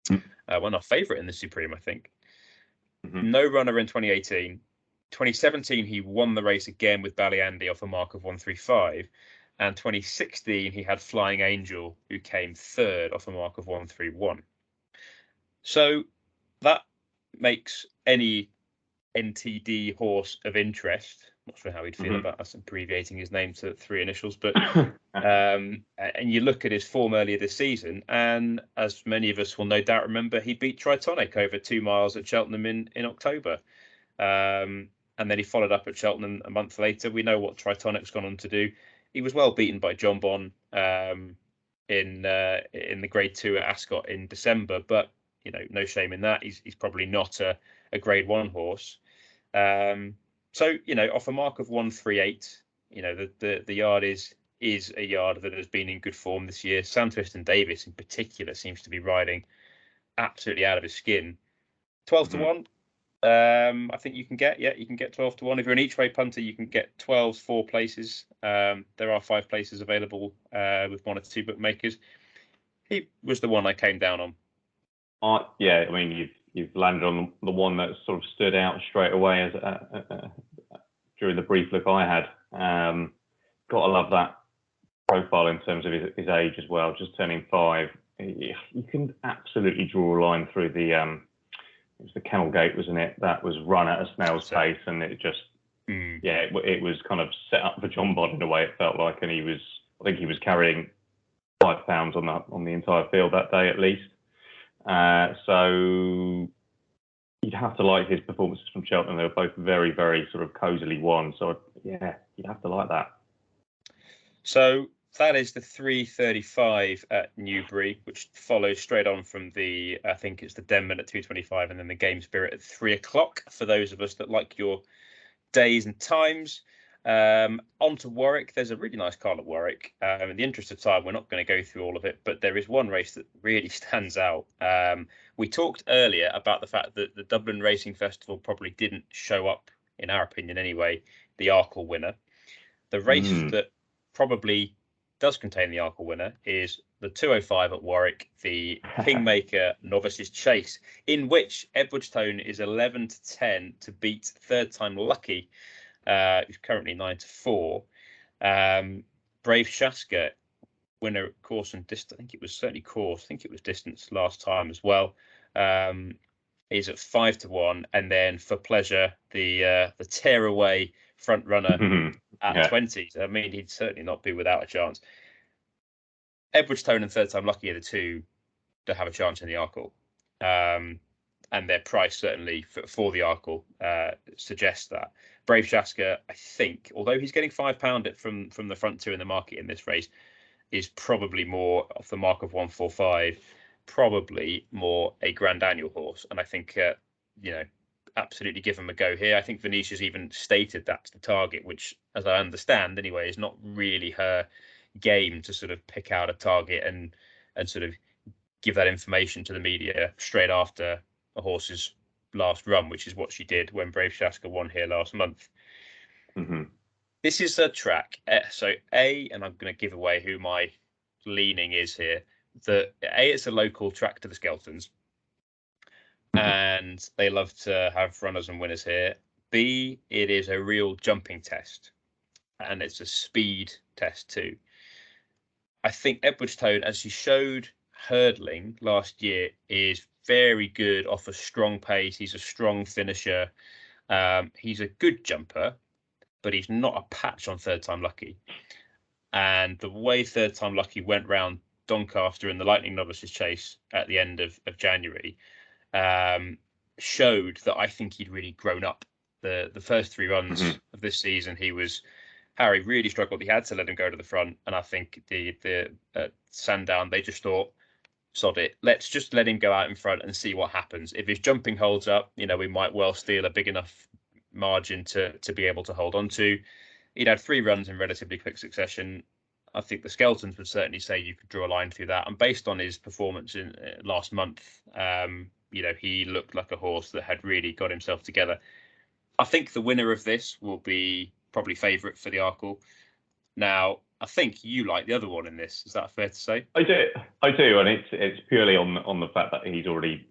Won our favourite in the Supreme, I think. No runner in 2018. 2017, he won the race again with Ballyandy off a mark of 135. And 2016, he had Flying Angel, who came 3rd off a mark of 131. So that makes any NTD horse of interest. Not sure how he'd feel about us abbreviating his name to 3 initials, but and you look at his form earlier this season, and as many of us will no doubt remember, he beat Tritonic over 2 miles at Cheltenham in October. And then he followed up at Cheltenham a month later. We know what Tritonic's gone on to do. He was well beaten by John Bon in the Grade 2 at Ascot in December, but no shame in that. He's probably not a Grade 1 horse. So off a mark of 138, the yard is a yard that has been in good form this year. Sam Twiston-Davies in particular seems to be riding absolutely out of his skin. 12 to 1. I think you can get 12 to 1. If you're an each way punter, you can get 12s 4 places. There are 5 places available with 1 or 2 bookmakers. He was the one I came down on. I mean, you've landed on the one that sort of stood out straight away as during the brief look I had. Got to love that profile in terms of his age as well. Just turning 5, you can absolutely draw a line through the. It was the Kennel Gate, wasn't it? That was run at a snail's pace, and it just, it was kind of set up for John Bod in a way. It felt like, and I think he was carrying 5 pounds on the entire field that day at least. So you'd have to like his performances from Cheltenham. They were both very, very sort of cosily won. So you'd have to like that. So that is the 3:35 at Newbury, which follows straight on from I think it's the Denman at 2:25, and then the Game Spirit at 3 o'clock for those of us that like your days and times. On to Warwick. There's a really nice card at Warwick. In the interest of time, we're not going to go through all of it, but there is one race that really stands out. We talked earlier about the fact that the Dublin Racing Festival probably didn't show up, in our opinion anyway, the Arkle winner. The race that probably does contain the Arkle winner is the 205 at Warwick, the Kingmaker Novices Chase, in which Edwardstown is 11-10 to beat Third Time Lucky, who's currently 9-4. Brave Shaska, winner at course and distance. I think it was certainly course. I think it was distance last time as well. Is at 5-1, and then For Pleasure, the tearaway front runner at 20. I mean, he'd certainly not be without a chance. Edwardstown and Third Time Lucky are the two that have a chance in the Arkle, and their price certainly for the Arkle suggests that. Brave Shaska, I think, although he's getting £5 from the front two in the market in this race, is probably more off the mark of 145. Probably more a Grand Annual horse, and I think absolutely give him a go here. I think Venetia's even stated that's the target, which, as I understand anyway, is not really her game to sort of pick out a target and sort of give that information to the media straight after a horse's last run, which is what she did when Brave Shaska won here last month. This is a track, so and I'm going to give away who my leaning is here. It's a local track to the Skeltons, and they love to have runners and winners here. B, it is a real jumping test, and it's a speed test too. I think Edwardstown, as he showed hurdling last year, is very good off a strong pace. He's a strong finisher. He's a good jumper, but he's not a patch on Third Time Lucky. And the way Third Time Lucky went round Doncaster in the Lightning Novices Chase at the end of January showed that I think he'd really grown up. The first three runs of this season, Harry really struggled. He had to let him go to the front, and I think the Sandown, they just thought, sod it, let's just let him go out in front and see what happens. If his jumping holds up, we might well steal a big enough margin to be able to hold on to. He'd had 3 runs in relatively quick succession. I think the Skeltons would certainly say you could draw a line through that. And based on his performance in last month, he looked like a horse that had really got himself together. I think the winner of this will be probably favourite for the Arkle. Now, I think you like the other one in this. Is that fair to say? I do, and it's purely on the fact that he's already,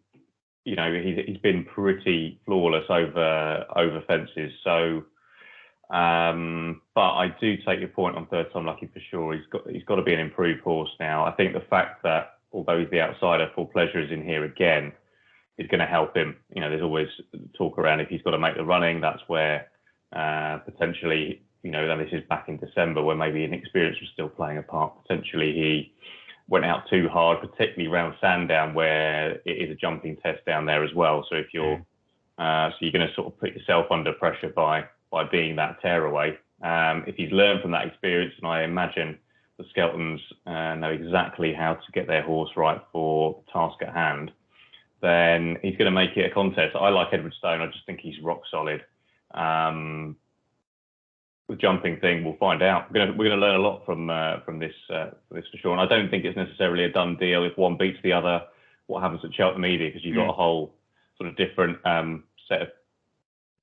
he's been pretty flawless over fences. So. But I do take your point on Third Time Lucky for sure. He's got to be an improved horse now. I think the fact that although he's the outsider, For Pleasure is in here again is going to help him. There's always talk around if he's got to make the running. That's where potentially, then this is back in December where maybe inexperience was still playing a part. Potentially he went out too hard, particularly around Sandown where it is a jumping test down there as well. So if you're you're going to sort of put yourself under pressure by being that tearaway. If he's learned from that experience, and I imagine the Skeltons know exactly how to get their horse right for the task at hand, then he's going to make it a contest. I like Edwardstown. I just think he's rock solid. The jumping thing, we'll find out. We're going to learn a lot from this for sure. And I don't think it's necessarily a done deal if one beats the other. What happens at Cheltenham either, because you've got a whole sort of different set of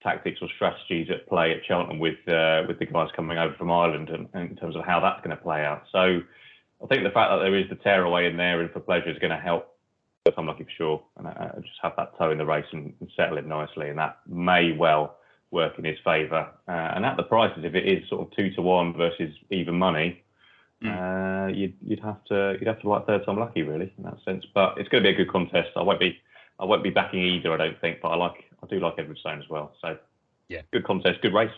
tactics or strategies at play at Cheltenham with the guys coming over from Ireland, and in terms of how that's going to play out. So I think the fact that there is the tearaway in there and For Pleasure is going to help. I'm lucky for sure, and I just have that toe in the race and settle him nicely, and that may well work in his favour. And at the prices, if it is sort of 2-1 versus even money, you'd have to like Third Time Lucky really in that sense. But it's going to be a good contest. I won't be backing either, I don't think, but I do like Edwardstown as well. So yeah, good contest, good race.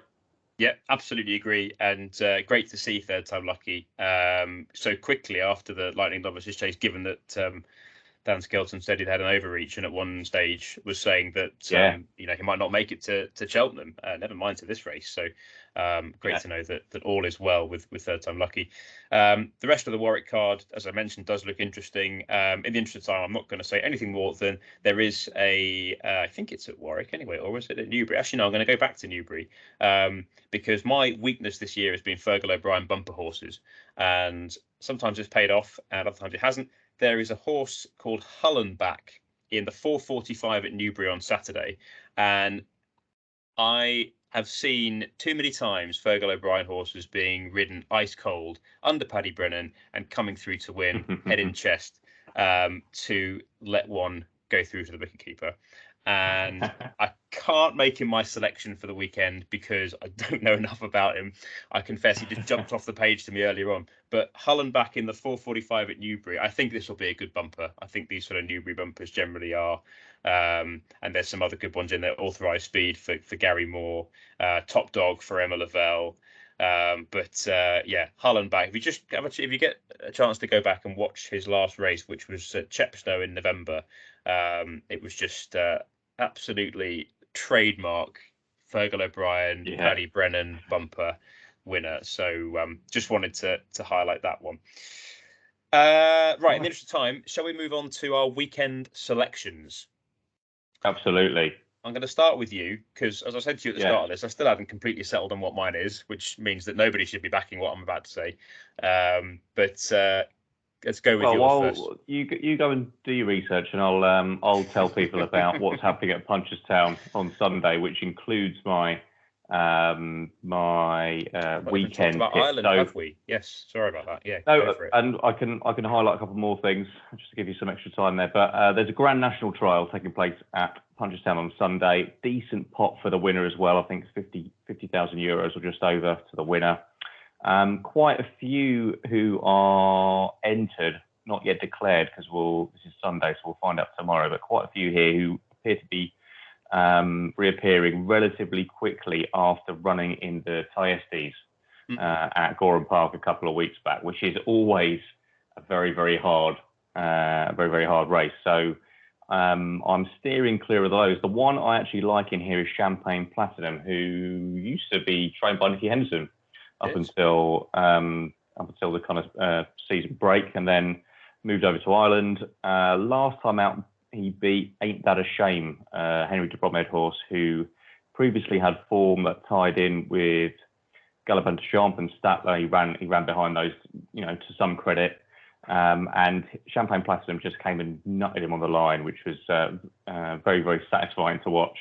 Yeah, absolutely agree, and great to see Third Time Lucky so quickly after the Lightning Novices Chase, given that Dan Skelton said he'd had an overreach and at one stage was saying that he might not make it to Cheltenham, never mind to this race. So great to know that all is well with Third Time Lucky. The rest of the Warwick card, as I mentioned, does look interesting. In the interest of time, I'm not going to say anything more than there is I think it's at Warwick anyway, or is it at Newbury? Actually, no, I'm going to go back to Newbury because my weakness this year has been Fergal O'Brien bumper horses, and sometimes it's paid off and other times it hasn't. There is a horse called Hullenback in the 4:45 at Newbury on Saturday, and I have seen too many times Fergal O'Brien horses being ridden ice cold under Paddy Brennan and coming through to win head in chest to let one go through to the wicketkeeper. And I can't make him my selection for the weekend because I don't know enough about him. I confess he just jumped off the page to me earlier on. But Hullen back in the 4:45 at Newbury, I think this will be a good bumper. I think these sort of Newbury bumpers generally are. And there's some other good ones in there. Authorised Speed for Gary Moore, Top Dog for Emma Lavelle. Yeah, Hullen back. If you get a chance to go back and watch his last race, which was at Chepstow in November, it was just absolutely trademark Fergal O'Brien, Paddy Brennan bumper winner. So just wanted to highlight that one. Right, in the interest of time, shall we move on to our weekend selections? Absolutely. I'm going to start with you because, as I said to you at the start of this, I still haven't completely settled on what mine is, which means that nobody should be backing what I'm about to say. Let's go with yours first. You go and do your research, and I'll tell people about what's happening at Punchestown on Sunday, which includes my weekend. About Ireland, have we? Yes. Sorry about that. Yeah. No, and I can highlight a couple more things just to give you some extra time there. But there's a Grand National Trial taking place at Punchestown on Sunday. Decent pot for the winner as well. I think it's 50,000 euros or just over to the winner. Quite a few who are entered, not yet declared, because this is Sunday, so we'll find out tomorrow. But quite a few here who appear to be reappearing relatively quickly after running in the Thyestes at Gorham Park a couple of weeks back, which is always a very, very hard race. So I'm steering clear of those. The one I actually like in here is Champagne Platinum, who used to be trained by Nicky Henderson up until the kind of season break, and then moved over to Ireland. Last time out, he beat Ain't That a Shame, Henry de Bromhead horse, who previously had form that tied in with Galopin de Champs and Statler. He ran behind those, to some credit. And Champagne Platinum just came and nutted him on the line, which was very, very satisfying to watch.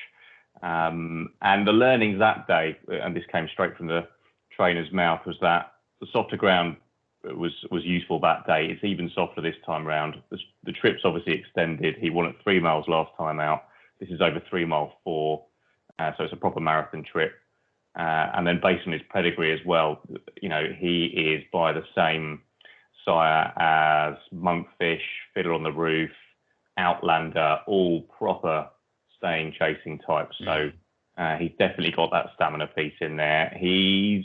And the learnings that day, and this came straight from the trainer's mouth, was that the softer ground was useful that day. It's even softer this time round. The trip's obviously extended. He won at 3 miles last time out. This is over 3 mile 4, so it's a proper marathon trip. And then based on his pedigree as well, he is by the same sire as Monkfish, Fiddle on the Roof, Outlander, all proper staying chasing types. So he's definitely got that stamina piece in there. He's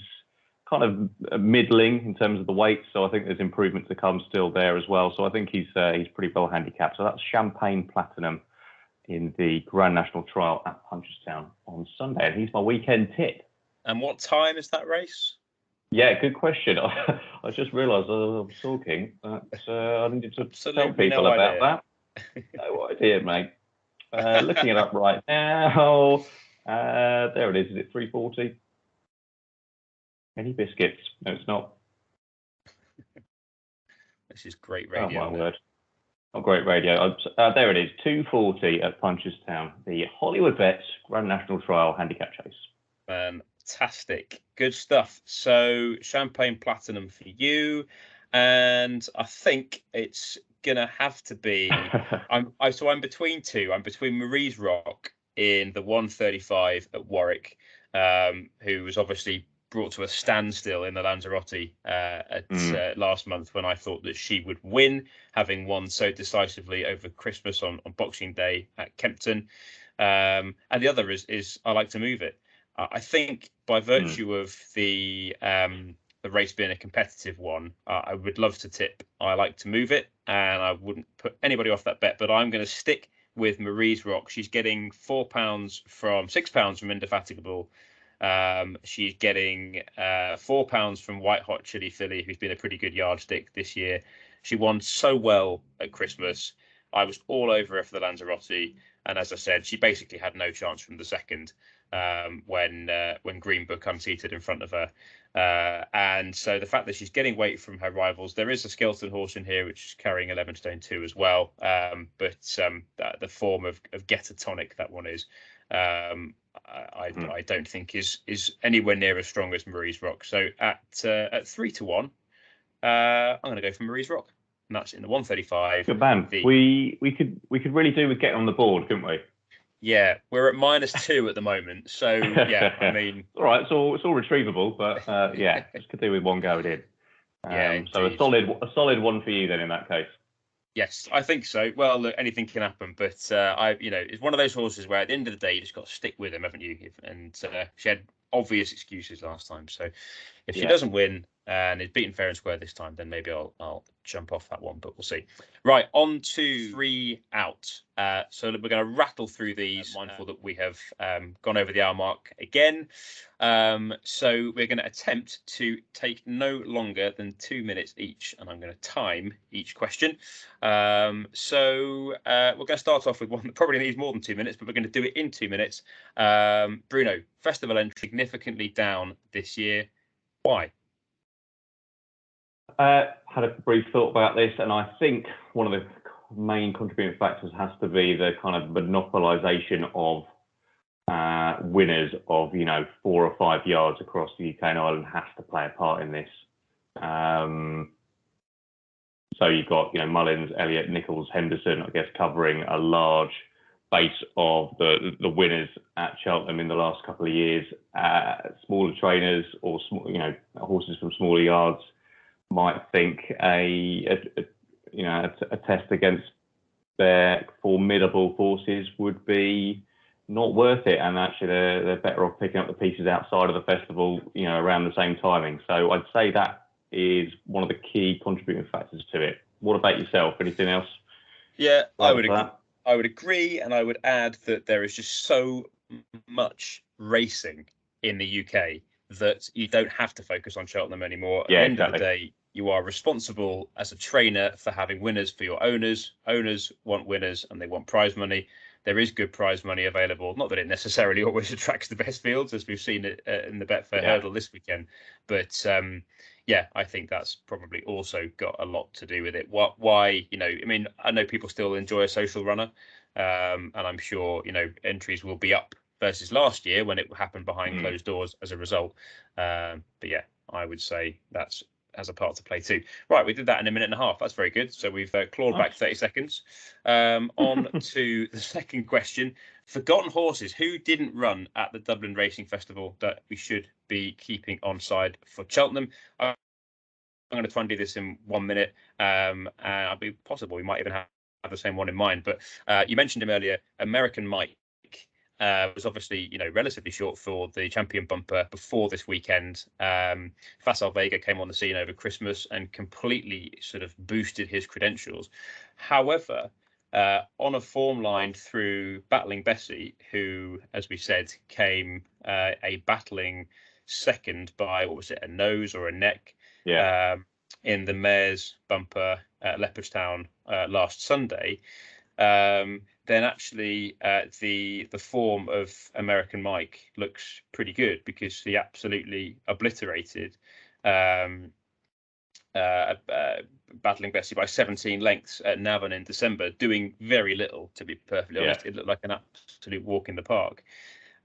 kind of middling in terms of the weight, so I think there's improvement to come still there as well. So I think he's pretty well handicapped. So that's Champagne Platinum in the Grand National Trial at Punchestown on Sunday, and he's my weekend tip. And what time is that race? Yeah, good question. I just realised I was talking that I needed to tell people about that. No idea, mate. Looking it up right now. There it is. Is it 3:40? Any biscuits? No, it's not. This is great radio. Oh, my word. Not great radio. There it is. 2:40 at Punchestown. The Hollywood Bets Grand National Trial Handicap Chase. Fantastic. Good stuff. So Champagne Platinum for you. And I think it's going to have to be... I'm between two. I'm between Marie's Rock in the 1:35 at Warwick, who was obviously brought to a standstill in the Lanzarote last month, when I thought that she would win, having won so decisively over Christmas on Boxing Day at Kempton. And the other is I Like to Move It. I think by virtue of the race being a competitive one, I would love to tip I Like to Move It, and I wouldn't put anybody off that bet, but I'm going to stick with Marie's Rock. She's getting £6 from Indefatigable. She's getting £4 from White Hot Chili Philly, who's been a pretty good yardstick this year. She won so well at Christmas. I was all over her for the Lanzarote, and as I said, she basically had no chance from the second when Green Book unseated in front of her. And so the fact that she's getting weight from her rivals, there is a Skelton horse in here which is carrying 11 stone 2 as well. But the form of Get a Tonic, that one is. I don't think is anywhere near as strong as Marie's Rock. So at 3-1, I'm going to go for Marie's Rock, and that's in the 135. Good man. We could really do with getting on the board, couldn't we? Yeah, we're at -2 at the moment. So yeah, I mean, all right, it's all retrievable, but yeah, just could do with one going in. Yeah, so a solid one for you then in that case. Yes, I think so. Well, look, anything can happen, but it's one of those horses where at the end of the day, you just got to stick with him, haven't you? And she had obvious excuses last time, so if she doesn't win and is beaten fair and square this time, then maybe I'll jump off that one, but we'll see. Right, on to 3 out. So we're going to rattle through these, mindful that we have gone over the hour mark again. So we're going to attempt to take no longer than 2 minutes each, and I'm going to time each question. So we're going to start off with one that probably needs more than 2 minutes, but we're going to do it in 2 minutes. Bruno, festival entry significantly down this year. Why? Had a brief thought about this, and I think one of the main contributing factors has to be the kind of monopolisation of winners of 4 or 5 yards across the UK and Ireland has to play a part in this. So you've got Mullins, Elliott, Nichols, Henderson, I guess, covering a large base of the winners at Cheltenham in the last couple of years. Smaller trainers or horses from smaller yards might think a test against their formidable forces would be not worth it, and actually they're better off picking up the pieces outside of the festival, around the same timing. So I'd say that is one of the key contributing factors to it. What about yourself? Anything else? Yeah, I would agree, and I would add that there is just so much racing in the UK that you don't have to focus on Cheltenham anymore. At the end of the day, you are responsible as a trainer for having winners for your owners. Owners want winners and they want prize money. There is good prize money available. Not that it necessarily always attracts the best fields, as we've seen it in the Betfair Hurdle this weekend. But I think that's probably also got a lot to do with it. Why? I know people still enjoy a social runner, and I'm sure entries will be up versus last year when it happened behind closed doors as a result. But yeah, I would say that's has a part to play too. Right, we did that in 1.5 minutes. That's very good. So we've clawed back 30 seconds. On to the second question. Forgotten horses. Who didn't run at the Dublin Racing Festival that we should be keeping on side for Cheltenham? I'm going to try and do this in 1 minute. And I'll be possible. We might even have the same one in mind. But you mentioned him earlier, American Mike. Was obviously, relatively short for the champion bumper before this weekend. Facile Vega came on the scene over Christmas and completely sort of boosted his credentials. However, on a form line through Battling Bessie, who, as we said, came a battling second by, a nose or a neck in the Mayor's bumper at Leopardstown last Sunday. Then actually the form of American Mike looks pretty good because he absolutely obliterated Battling Bessie by 17 lengths at Navan in December, doing very little, to be perfectly honest. It looked like an absolute walk in the park.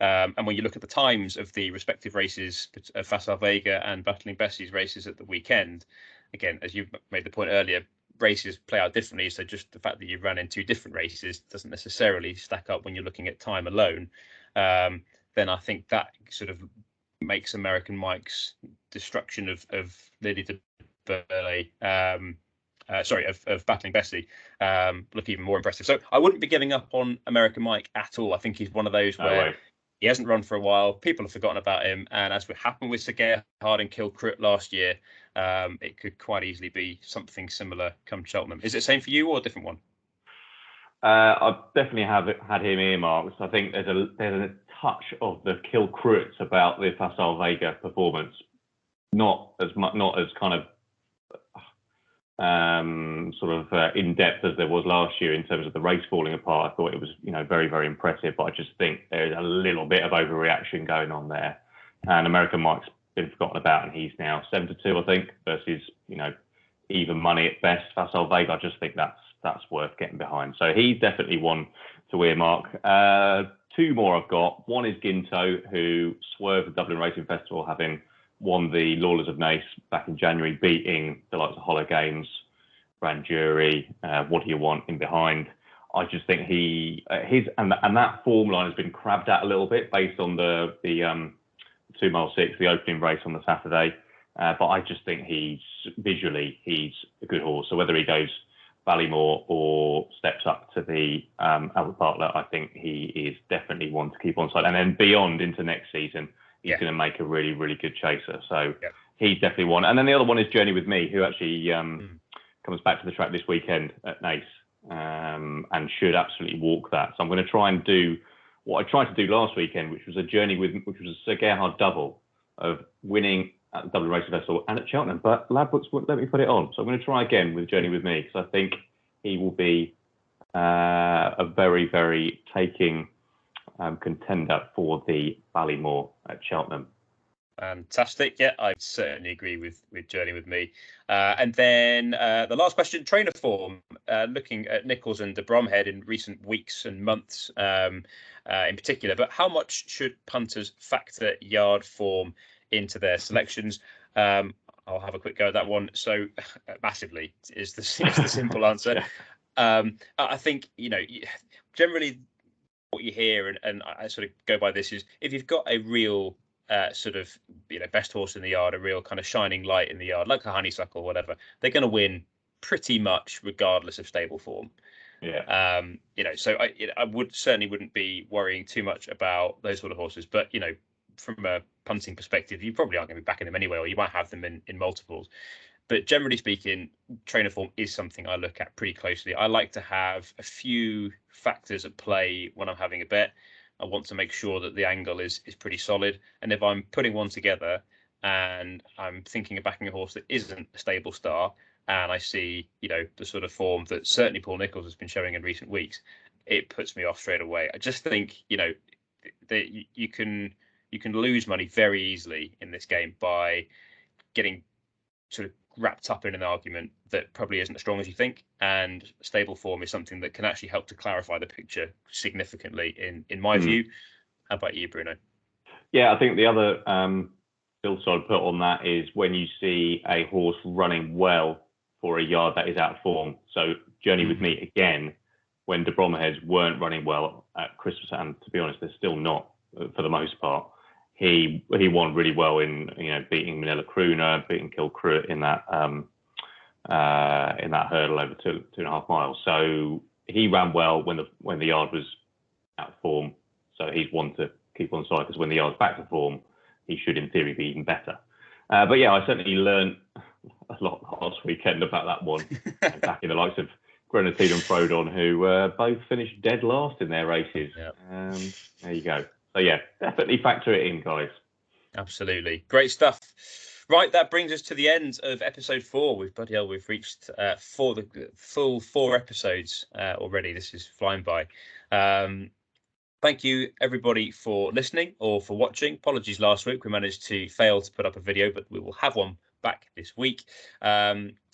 And when you look at the times of the respective races, Facile Vega and Battling Bessie's races at the weekend, again, as you made the point earlier, races play out differently, so just the fact that you ran in 2 different races doesn't necessarily stack up when you're looking at time alone. Then I think that sort of makes American Mike's destruction of Lily de Burley, of Battling Bessie, look even more impressive. So I wouldn't be giving up on American Mike at all. I think he's one of those where he hasn't run for a while, people have forgotten about him, and as happened with Sir Harding Kilcruit last year, it could quite easily be something similar come Cheltenham. Is it the same for you or a different one? I definitely have had him earmarked. I think there's a touch of the Kilcruit about the Facile Vega performance, not as kind of in depth as there was last year in terms of the race falling apart. I thought it was very, very impressive, but I just think there's a little bit of overreaction going on there. And American Mike's been forgotten about, and he's now 7-2, I think, versus even money at best. Facile Vega, I just think that's worth getting behind. So he's definitely one to earmark. two more I've got. One is Ginto, who swerved the Dublin Racing Festival, having won the Lawlers of Naas back in January, beating the likes of Hollow Games, Grand Jury, What Do You Want in behind. I just think that form line has been crabbed at a little bit based on the 2 mile 6, the opening race on the Saturday. But I just think he's a good horse. So whether he goes Ballymore or steps up to the Albert Bartlett, I think he is definitely one to keep on side. And then beyond into next season, he's going to make a really, really good chaser. So he's definitely one. And then the other one is Journey With Me, who actually comes back to the track this weekend at Naas and should absolutely walk that. So I'm going to try and do what I tried to do last weekend, which was a Sir Gerhard double of winning at the Dublin Racing Festival and at Cheltenham, but Ladbrokes wouldn't let me put it on. So I'm going to try again with Journey With Me, because I think he will be a very, very taking contender for the Ballymore at Cheltenham. Fantastic. Yeah, I certainly agree with Journey With Me. And then the last question, trainer form, looking at Nichols and de Bromhead in recent weeks and months in particular, but how much should punters factor yard form into their selections? I'll have a quick go at that one. So massively is the simple answer. I think, generally what you hear, and I sort of go by this, is if you've got a real best horse in the yard, a real kind of shining light in the yard, like a Honeysuckle or whatever, they're going to win pretty much regardless of stable form. Yeah. So I wouldn't be worrying too much about those sort of horses, but from a punting perspective, you probably aren't going to be backing them anyway, or you might have them in multiples. But generally speaking, trainer form is something I look at pretty closely. I like to have a few factors at play when I'm having a bet. I want to make sure that the angle is pretty solid. And if I'm putting one together and I'm thinking of backing a horse that isn't a stable star, and I see, the sort of form that certainly Paul Nicholls has been showing in recent weeks, it puts me off straight away. I just think, that you can lose money very easily in this game by getting sort of wrapped up in an argument that probably isn't as strong as you think, and stable form is something that can actually help to clarify the picture significantly in my view. How about you, Bruno? Yeah, I think the other filter I'd put on that is when you see a horse running well for a yard that is out of form. So Journey With Me again, when de Bromheads weren't running well at Christmas, and to be honest, they're still not for the most part. He won really well in beating Manila Crooner, beating Kilcruit in that hurdle over 2.5 miles. So he ran well when the yard was out of form. So he's one to keep on side, because when the yard's back to form, he should in theory be even better. But yeah, I certainly learned a lot last weekend about that one, backing the likes of Grenadine and Frodon, who both finished dead last in their races. Yep. There you go. So yeah, definitely factor it in, guys. Absolutely. Great stuff. Right, that brings us to the end of episode 4. We've reached the full 4 episodes already. This is flying by. Thank you, everybody, for listening or for watching. Apologies last week. We managed to fail to put up a video, but we will have one back this week.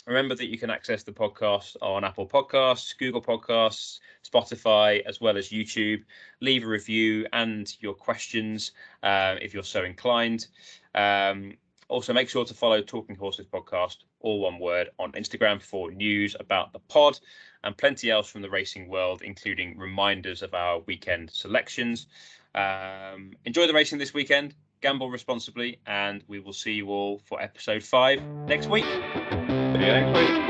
Remember that you can access the podcast on Apple Podcasts, Google Podcasts, Spotify, as well as YouTube. Leave a review and your questions if you're so inclined. Also, make sure to follow Talking Horses Podcast, all one word, on Instagram for news about the pod and plenty else from the racing world, including reminders of our weekend selections. Enjoy the racing this weekend, gamble responsibly, and we will see you all for episode 5 next week. See you next week.